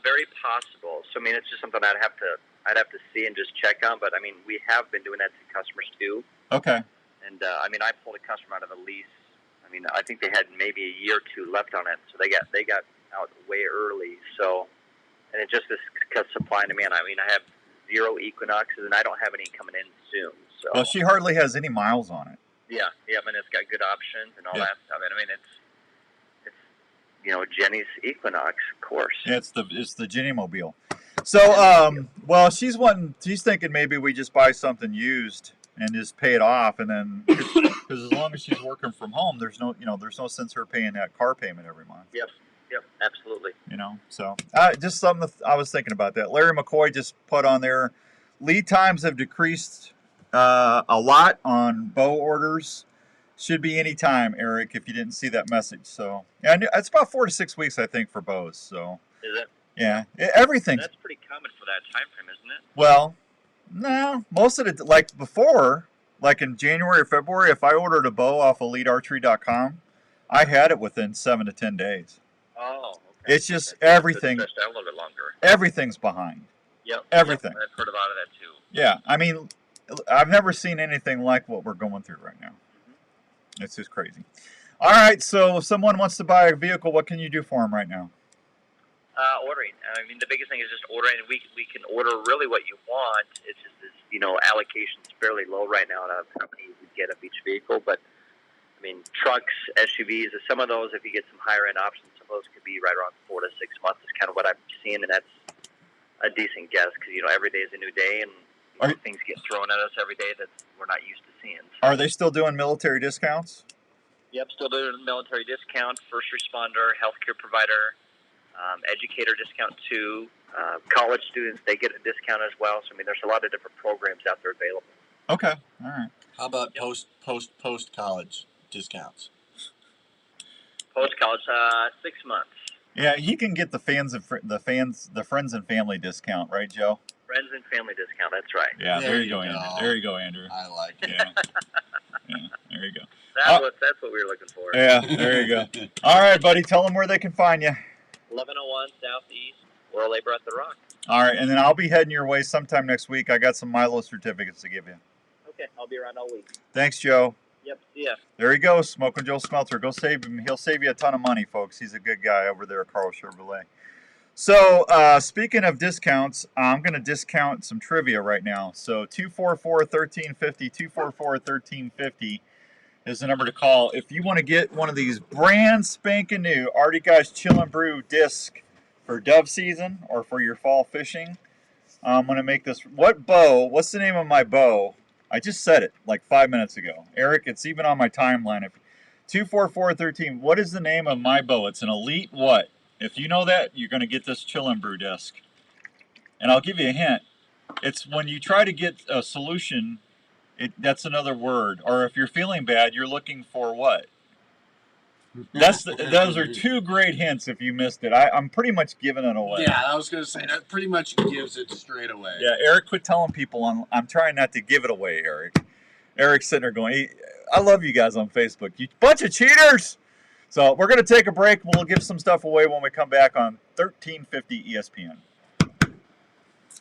Very possible. So I mean, it's just something I'd have I'd have to see and just check on. But I mean, we have been doing that to customers too. Okay. And I mean, I pulled a customer out of a lease. I mean, I think they had maybe a year or two left on it, so they got out way early. So, and it just is because supply and demand. I mean, I have 0 Equinoxes, and I don't have any coming in soon. So. Well, she hardly has any miles on it. Yeah, I mean, it's got good options and all that stuff. And I mean, it's Jenny's Equinox, of course. Yeah, it's the Jenny Mobile. So, well, she's thinking maybe we just buy something used and just pay it off, and then because as long as she's working from home, there's no sense her paying that car payment every month. Yep, absolutely. So just something I was thinking about that. Larry McCoy just put on there, lead times have decreased a lot on bow orders. Should be any time, Eric, if you didn't see that message. So, yeah, it's about 4 to 6 weeks, I think, for bows. So. Is it? Yeah, everything. That's pretty common for that time frame, isn't it? Well, no, most of it, like before, like in January or February, if I ordered a bow off EliteArchery.com, I had it within 7 to 10 days. Oh, okay. It's just everything. It's a little bit longer. Everything's behind. Yep. Everything. Yep, I've heard about that too. Yeah, I mean, I've never seen anything like what we're going through right now. It's just crazy. All right, so if someone wants to buy a vehicle, what can you do for them right now? Ordering. I mean, the biggest thing is just ordering. We can order really what you want. It's just this, allocation's fairly low right now on how many you get of each vehicle. But I mean, trucks, SUVs, some of those, if you get some higher end options, some of those could be right around 4 to 6 months. Is kind of what I'm seeing, and that's a decent guess because every day is a new day, and things get thrown at us every day that we're not used to seeing. Are they still doing military discounts? Yep, still doing military discount, first responder, healthcare provider, educator discount too. College students, they get a discount as well. So I mean, there's a lot of different programs out there available. Okay, all right. How about post college discounts? Post college, 6 months. Yeah, you can get the friends and family discount, right, Joe? Friends and family discount. That's right. Yeah, there you go, Andrew. There you go, Andrew. I like it. Yeah, there you go. That's what we were looking for. Yeah, there you go. All right, buddy. Tell them where they can find you. 1101 Southeast, World Labor at the Rock. All right, and then I'll be heading your way sometime next week. I got some Milo certificates to give you. Okay, I'll be around all week. Thanks, Joe. Yep, see ya. There he goes, Smoking Joe Smelter. Go save him. He'll save you a ton of money, folks. He's a good guy over there at Carl Chevrolet. So, speaking of discounts, I'm going to discount some trivia right now. So, 244-1350, 244-1350 is the number to call. If you want to get one of these brand spanking new Arctic Guys Chill and Brew disc for dove season or for your fall fishing, I'm going to make this. What's the name of my bow? I just said it like 5 minutes ago. Eric, it's even on my timeline. 244-13, what is the name of my bow? It's an Elite what? If you know that, you're going to get this Chill and Brew disc. And I'll give you a hint. It's when you try to get a solution, that's another word. Or if you're feeling bad, you're looking for what? Those are 2 great hints if you missed it. I'm pretty much giving it away. Yeah, I was going to say, that pretty much gives it straight away. Yeah, Eric, quit telling people I'm trying not to give it away, Eric. Eric's sitting there going, I love you guys on Facebook. You bunch of cheaters! So we're going to take a break. We'll give some stuff away when we come back on 1350 ESPN.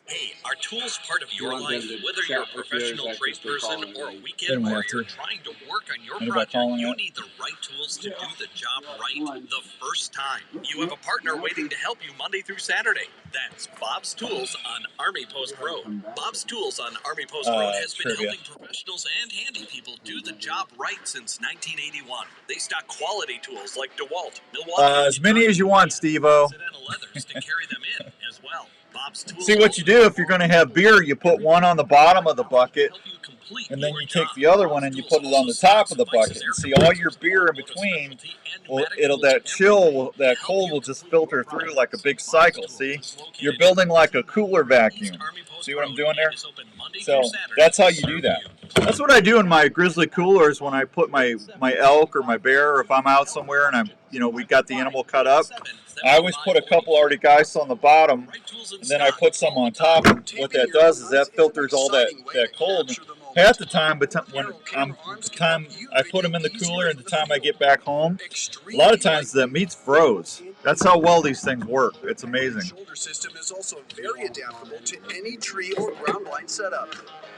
Hey, are tools part of your life? Whether you're a professional tradesperson or a weekend warrior trying to work on your project, you need the right tools to do the job right the first time. You have a partner waiting to help you Monday through Saturday. That's Bob's Tools on Army Post Road. Bob's Tools on Army Post Road has been helping professionals and handy people do the job right since 1981. They stock quality tools like DeWalt, Milwaukee, as many as you want, Steve-O. leathers to carry them in as well. See what you do if you're going to have beer, you put one on the bottom of the bucket, and then you take the other one and you put it on the top of the bucket. And see, all your beer in between, that cold will just filter through like a big cycle. See, you're building like a cooler vacuum. See what I'm doing there? So that's how you do that. That's what I do in my grizzly coolers when I put my elk or my bear, or if I'm out somewhere and we got the animal cut up. I always put a couple Arctic Ice on the bottom, and then I put some on top. And what that does is that filters all that cold. Half the time, the time I put them in the cooler and the time I get back home, a lot of times the meat's froze. That's how well these things work. It's amazing. The shoulder system is also very adaptable to any tree or ground blind setup.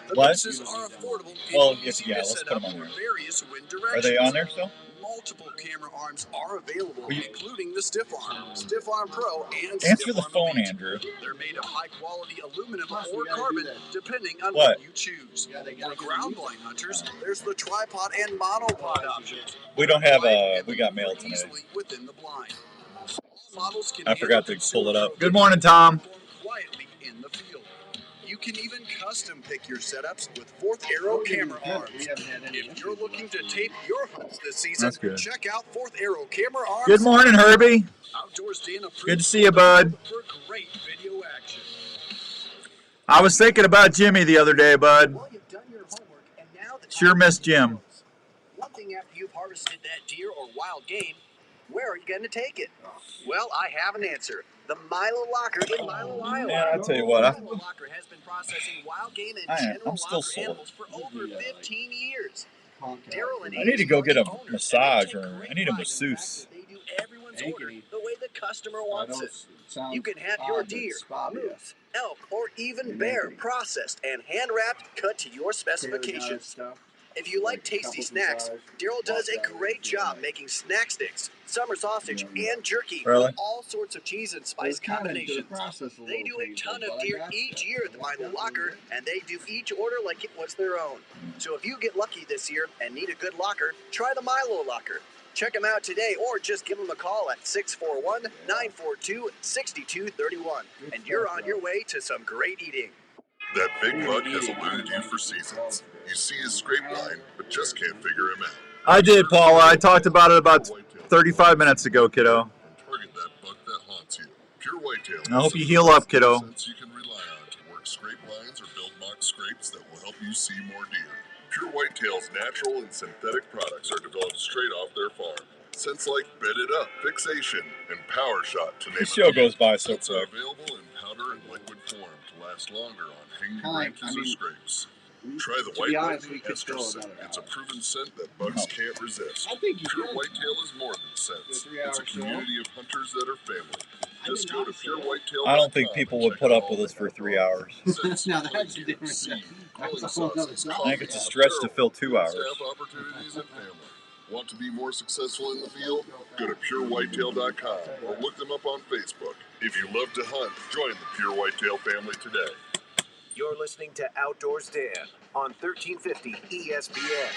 The What? mixes are affordable and Well, easy yeah, to let's set put up them on for there. various wind Are directions. they on there still? Multiple camera arms are available, including the Stiff Arm, Stiff Arm Pro, and Answer Stiff the Arm phone, Elite. Andrew. They're made of high-quality aluminum or carbon, depending on What? what you choose. For ground blind hunters, there's the tripod and monopod options. We don't have we got mail today. Easily within the blind. Models can I forgot to handle pull it up. consumer Good morning, Tom. quietly in the field. You can even custom pick your setups with Fourth Arrow camera arms. If you're looking to tape your hunts this season, That's good. check out Fourth Arrow camera arms. Good morning, Herbie. Outdoors Dan approved Good to see you, bud. for great video action. I was thinking about Jimmy the other day, bud. Well, you've done your homework, and now the Sure missed Jim. one thing after you've harvested that deer or wild game, where are you going to take it? Well, I have an answer. The Milo Locker in Milo, Iowa. Man, I tell you what, Milo Locker has been processing wild game and general I'm still locker sore. animals for over 15 years. Daryl and I need to go get a owners, massage and they take or great I need a pride in the fact masseuse. that they do everyone's order the way the customer wants it. You can have your deer, moose, elk, or even bear processed and hand wrapped, cut to your specifications. If you like tasty snacks, Daryl does a great job making snack sticks, summer sausage, and jerky Really? with all sorts of cheese and spice combinations. They do a ton of deer each year at the Milo Locker, and they do each order like it was their own. So if you get lucky this year and need a good locker, try the Milo Locker. Check them out today or just give them a call at 641-942-6231. And you're on your way to some great eating. That big buck has eluded you for seasons. You see his scrape line, but just can't figure him out. I did, Paula. I talked about it about 35 minutes ago, kiddo. Target that buck that haunts you. Pure Whitetail. I hope you heal up, kiddo. Sense you can rely on to work scrape lines or build mock scrapes that will help you see more deer. Pure Whitetail's natural and synthetic products are developed straight off their farm. Scents like Bedded Up, Fixation, and Power Shot to name This show goes by so Scents quick. are available in powder and liquid form to last longer on hanging branches or scrapes. Try the White Lightning Ester Scent. It's a proven scent that bucks can't resist. Pure Whitetail is more than scents. It's a community of hunters that are family. Just go to purewhitetail.com. I don't think people would put up with us for 3 hours. Now that's a different thing. That's a whole other I think it's a stretch to fill 2 hours. Staff opportunities and family. Want to be more successful in the field? Go to purewhitetail.com or look them up on Facebook. If you love to hunt, join the Pure Whitetail family today. You're listening to Outdoors Dan on 1350 ESPN.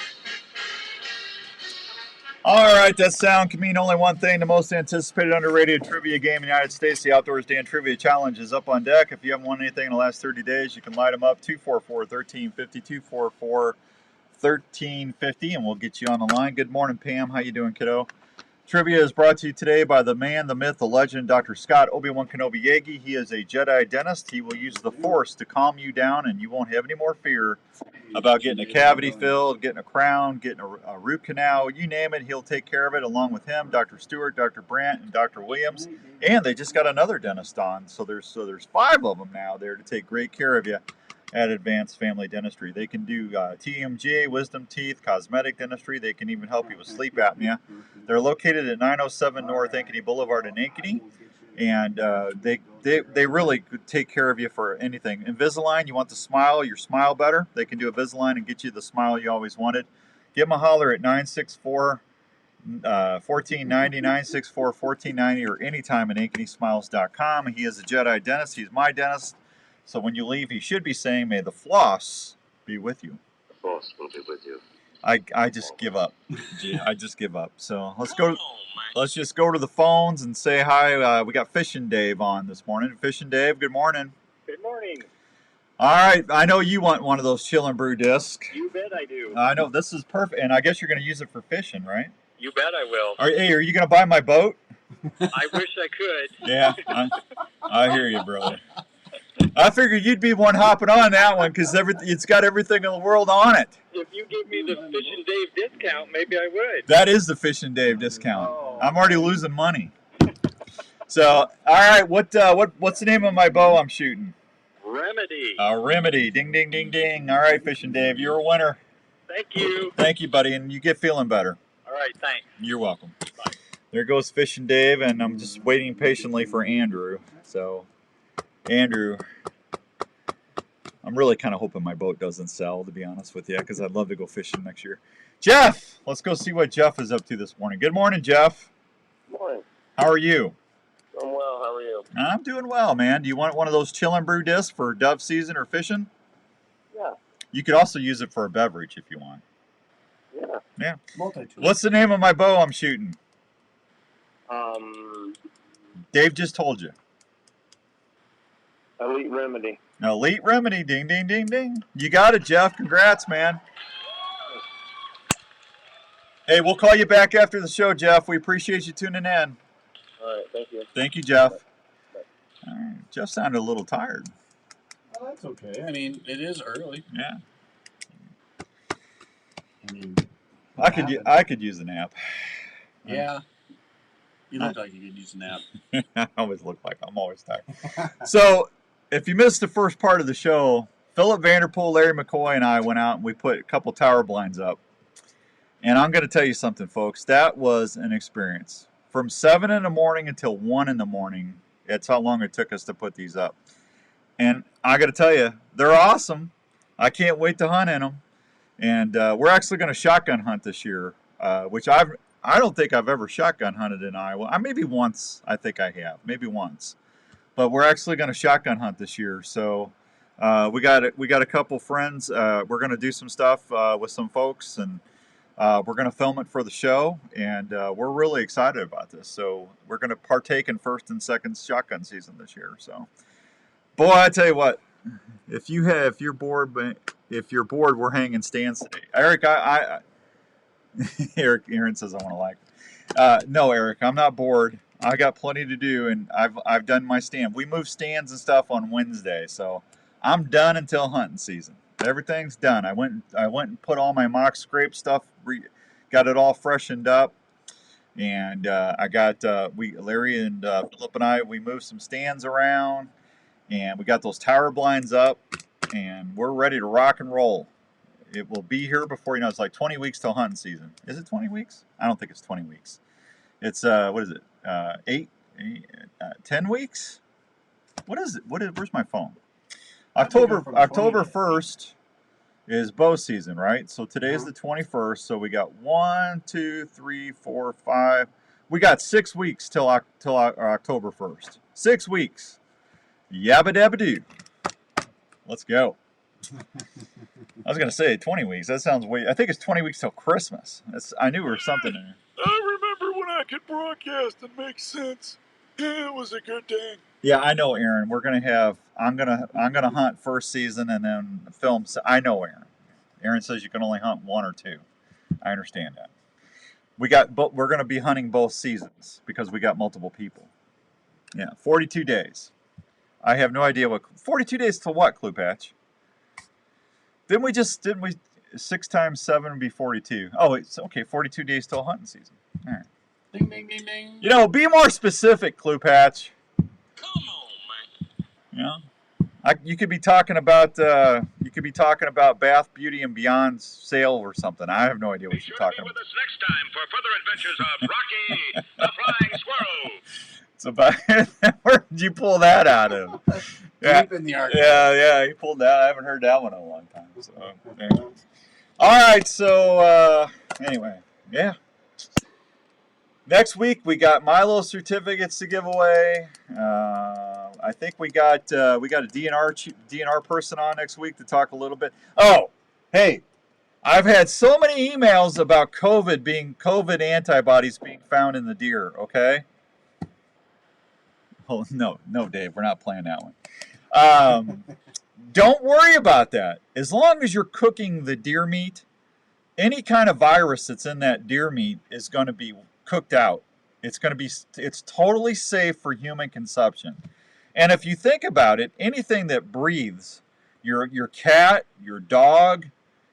All right, that sound can mean only one thing. The most anticipated underrated trivia game in the United States, the Outdoors Dan Trivia Challenge, is up on deck. If you haven't won anything in the last 30 days, you can light them up. 244-1350, 244-1350, and we'll get you on the line. Good morning, Pam. How you doing, kiddo? Trivia is brought to you today by the man, the myth, the legend, Dr. Scott Obi-Wan Kenobi Yagi. He is a Jedi dentist. He will use the Force to calm you down, and you won't have any more fear about getting a cavity filled, getting a crown, getting a root canal. You name it, he'll take care of it along with him, Dr. Stewart, Dr. Brandt, and Dr. Williams. And they just got another dentist on, so there's 5 of them now there to take great care of you at Advanced Family Dentistry. They can do TMJ, wisdom teeth, cosmetic dentistry. They can even help you with sleep apnea. They're located at 907 North Ankeny Boulevard in Ankeny, and they really could take care of you for anything. Invisalign, you want the smile, your smile better? They can do Invisalign and get you the smile you always wanted. Give them a holler at 964-1490, 964-1490, or anytime at AnkenySmiles.com. He is a Jedi dentist. He's my dentist. So when you leave, he should be saying, "May the floss be with you." The floss will be with you. I just give up. I just give up. So let's just go to the phones and say hi. We got Fishing Dave on this morning. Fishing Dave, good morning. Good morning. All right, I know you want one of those Chill and Brew discs. You bet I do. I know this is perfect, and I guess you're going to use it for fishing, right? You bet I will. Hey, are you going to buy my boat? I wish I could. Yeah, I hear you, brother. I figured you'd be one hopping on that one because it's got everything in the world on it. If you give me the Fishing Dave discount, maybe I would. That is the Fishing Dave discount. I'm already losing money. So, all right, what's the name of my bow I'm shooting? Remedy. Remedy. Ding, ding, ding, ding. All right, Fishing Dave, you're a winner. Thank you. Thank you, buddy, and you get feeling better. All right, thanks. You're welcome. Bye. There goes Fishing Dave, and I'm just waiting patiently for Andrew. So, Andrew, I'm really kind of hoping my boat doesn't sell, to be honest with you, because I'd love to go fishing next year. Jeff! Let's go see what Jeff is up to this morning. Good morning, Jeff. Morning. How are you? I'm well. How are you? I'm doing well, man. Do you want one of those chill and brew discs for dove season or fishing? Yeah. You could also use it for a beverage if you want. Yeah. Yeah. Multi-tool. What's the name of my bow I'm shooting? Um, Dave just told you. Elite Remedy. Elite Remedy. Ding, ding, ding, ding. You got it, Jeff. Congrats, man. Hey, we'll call you back after the show, Jeff. We appreciate you tuning in. All right. Thank you. Thank you, Jeff. Bye. All right. Jeff sounded a little tired. Well, that's okay. I mean, it is early. Yeah. I mean, I could use a nap. Yeah. You look like you could use a nap. I always look like I'm always tired. So, if you missed the first part of the show, Philip Vanderpool, Larry McCoy, and I went out and we put a couple tower blinds up. And I'm going to tell you something, folks. That was an experience. From 7 in the morning until 1 in the morning, that's how long it took us to put these up. And I got to tell you, they're awesome. I can't wait to hunt in them. And we're actually going to shotgun hunt this year, which I don't think I've ever shotgun hunted in Iowa. Maybe once, I think I have. Maybe once. But we're actually going to shotgun hunt this year. So we got a couple friends. We're going to do some stuff with some folks, and we're going to film it for the show. And we're really excited about this. So we're going to partake in first and second shotgun season this year. So, boy, I tell you what, if you're bored, we're hanging stands today. Eric, Aaron says I want to like. No, Eric, I'm not bored. I got plenty to do, and I've done my stand. We moved stands and stuff on Wednesday, so I'm done until hunting season. Everything's done. I went and put all my mock scrape stuff, got it all freshened up, and I got Larry and Philip and I, we moved some stands around, and we got those tower blinds up, and we're ready to rock and roll. It will be here before you know. It's like 20 weeks till hunting season. Is it 20 weeks? I don't think it's 20 weeks. It's what is it? 10 weeks? What is it? Where's my phone? October 1st is bow season, right? So today's the 21st. So we got 1, 2, 3, 4, 5. We got 6 weeks till October 1st. 6 weeks. Yabba dabba doo. Let's go. I was gonna say 20 weeks. That sounds way. I think it's 20 weeks till Christmas. I knew there was something there. I remember when I could broadcast and make sense. It was a good day. Yeah, I know, Aaron. We're gonna have. I'm gonna hunt first season and then film. I know, Aaron. Aaron says you can only hunt 1 or 2. I understand that. We're gonna be hunting both seasons because we got multiple people. Yeah, 42 days. I have no idea what 42 days to what, Clue Patch? Didn't we 6 times 7 would be 42? Oh, it's okay. 42 days till hunting season. All right. Ding, ding, ding, ding. You know, be more specific, Clue Patch. Come on, man. You know, you could be talking about Bath Beauty and Beyond's sale or something. I have no idea what you're talking about. Be with us next time for further adventures of Rocky the Flying Squirrel. It's about where did you pull that out of? Yeah, Deep in the archive. yeah, he pulled that. I haven't heard that one in a long time. So, anyway. All right, so anyway, yeah. Next week we got Milo certificates to give away. I think we got a DNR person on next week to talk a little bit. Oh, hey, I've had so many emails about COVID antibodies being found in the deer. Okay. Oh no, Dave, we're not playing that one. Don't worry about that. As long as you're cooking the deer meat, any kind of virus that's in that deer meat is going to be cooked out. It's totally safe for human consumption. And if you think about it, anything that breathes, your cat, your dog,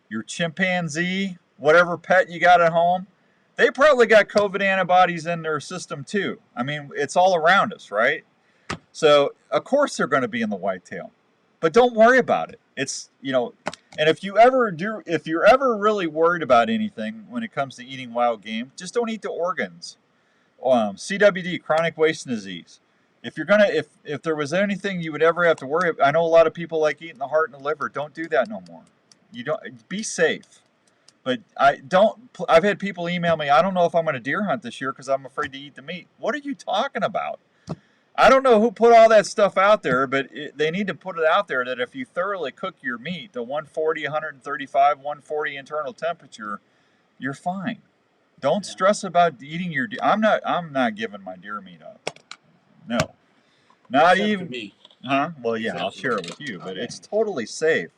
your chimpanzee, whatever pet you got at home, they probably got COVID antibodies in their system too. I mean, it's all around us, right? So of course they're going to be in the whitetail, but don't worry about it. It's, you know, and if you're ever really worried about anything when it comes to eating wild game, just don't eat the organs. CWD, chronic wasting disease. If you're gonna, if there was anything you would ever have to worry about, I know a lot of people like eating the heart and the liver. Don't do that no more. You don't, be safe. But I've had people email me, I don't know if I'm going to deer hunt this year because I'm afraid to eat the meat. What are you talking about? I don't know who put all that stuff out there, but they need to put it out there that if you thoroughly cook your meat, the 140, 135, 140 internal temperature, you're fine. Don't stress about eating your deer. I'm not giving my deer meat up. No. Not Except even for me. Huh? Well, yeah, I'll share it with you, but it's totally safe.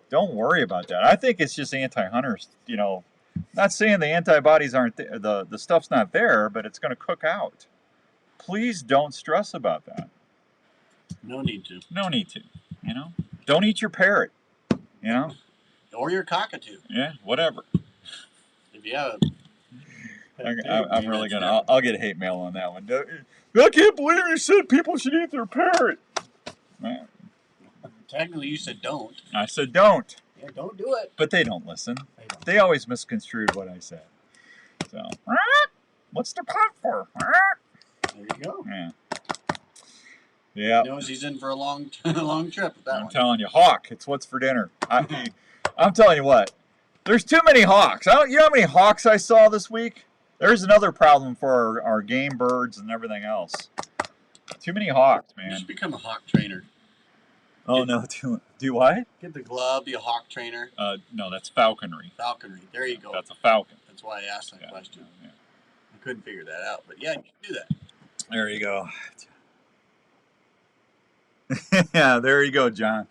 Don't worry about that. I think it's just anti-hunters, you know. Not saying the antibodies aren't there, the stuff's not there, but it's going to cook out. Please don't stress about that. No need to. No need to, you know. Don't eat your parrot, you know. Or your cockatoo. Yeah, whatever. If you have I'm really going to, I'll get hate mail on that one. I can't believe you said people should eat their parrot. Man. Technically, you said don't. I said don't. Yeah, don't do it. But they don't listen. They always misconstrued what I said. So, what's the pot for? There you go. Yeah. Yeah. He knows he's in for a long trip with that I'm telling you, hawk. It's what's for dinner. I'm telling you what. There's too many hawks. You know how many hawks I saw this week? There's another problem for our game birds and everything else. Too many hawks, man. You should become a hawk trainer. Oh, no. Do what? Get the glove, be a hawk trainer. No, that's falconry. Falconry. There you go. That's a falcon. That's why I asked that question. Yeah. I couldn't figure that out. But yeah, you can do that. There you go. Yeah, there you go, John.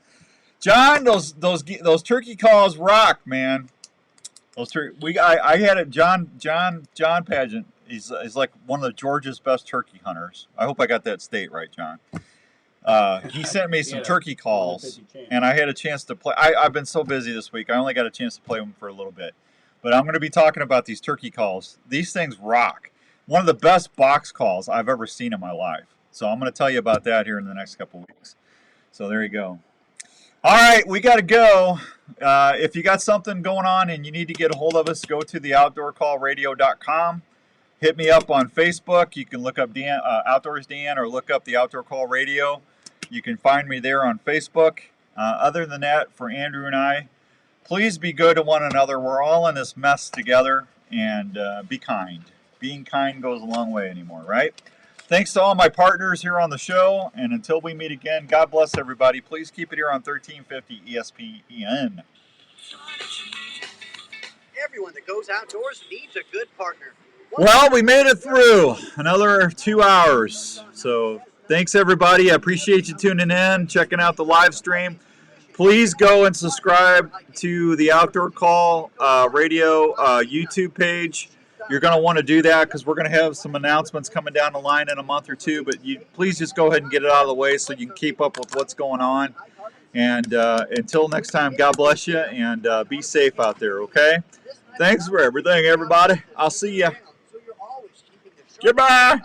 John, those turkey calls rock, man. I had a John Pageant. He's like one of the Georgia's best turkey hunters. I hope I got that state right, John. He sent me some turkey calls, and I had a chance to play. I've been so busy this week. I only got a chance to play them for a little bit. But I'm going to be talking about these turkey calls. These things rock. One of the best box calls I've ever seen in my life. So I'm going to tell you about that here in the next couple weeks. So there you go. All right, we got to go. If you got something going on and you need to get a hold of us, go to theoutdoorcallradio.com. Hit me up on Facebook. You can look up Outdoors Dan or look up the Outdoor Call Radio. You can find me there on Facebook. Other than that, for Andrew and I, please be good to one another. We're all in this mess together, and be kind. Being kind goes a long way anymore, right? Thanks to all my partners here on the show, and until we meet again, God bless everybody. Please keep it here on 1350 ESPN. Everyone that goes outdoors needs a good partner. Well, we made it through another 2 hours. So thanks, everybody. I appreciate you tuning in, checking out the live stream. Please go and subscribe to the Outdoor Call Radio YouTube page. You're going to want to do that because we're going to have some announcements coming down the line in a month or two. But please just go ahead and get it out of the way so you can keep up with what's going on. And until next time, God bless you, and be safe out there, okay? Thanks for everything, everybody. I'll see you. Goodbye.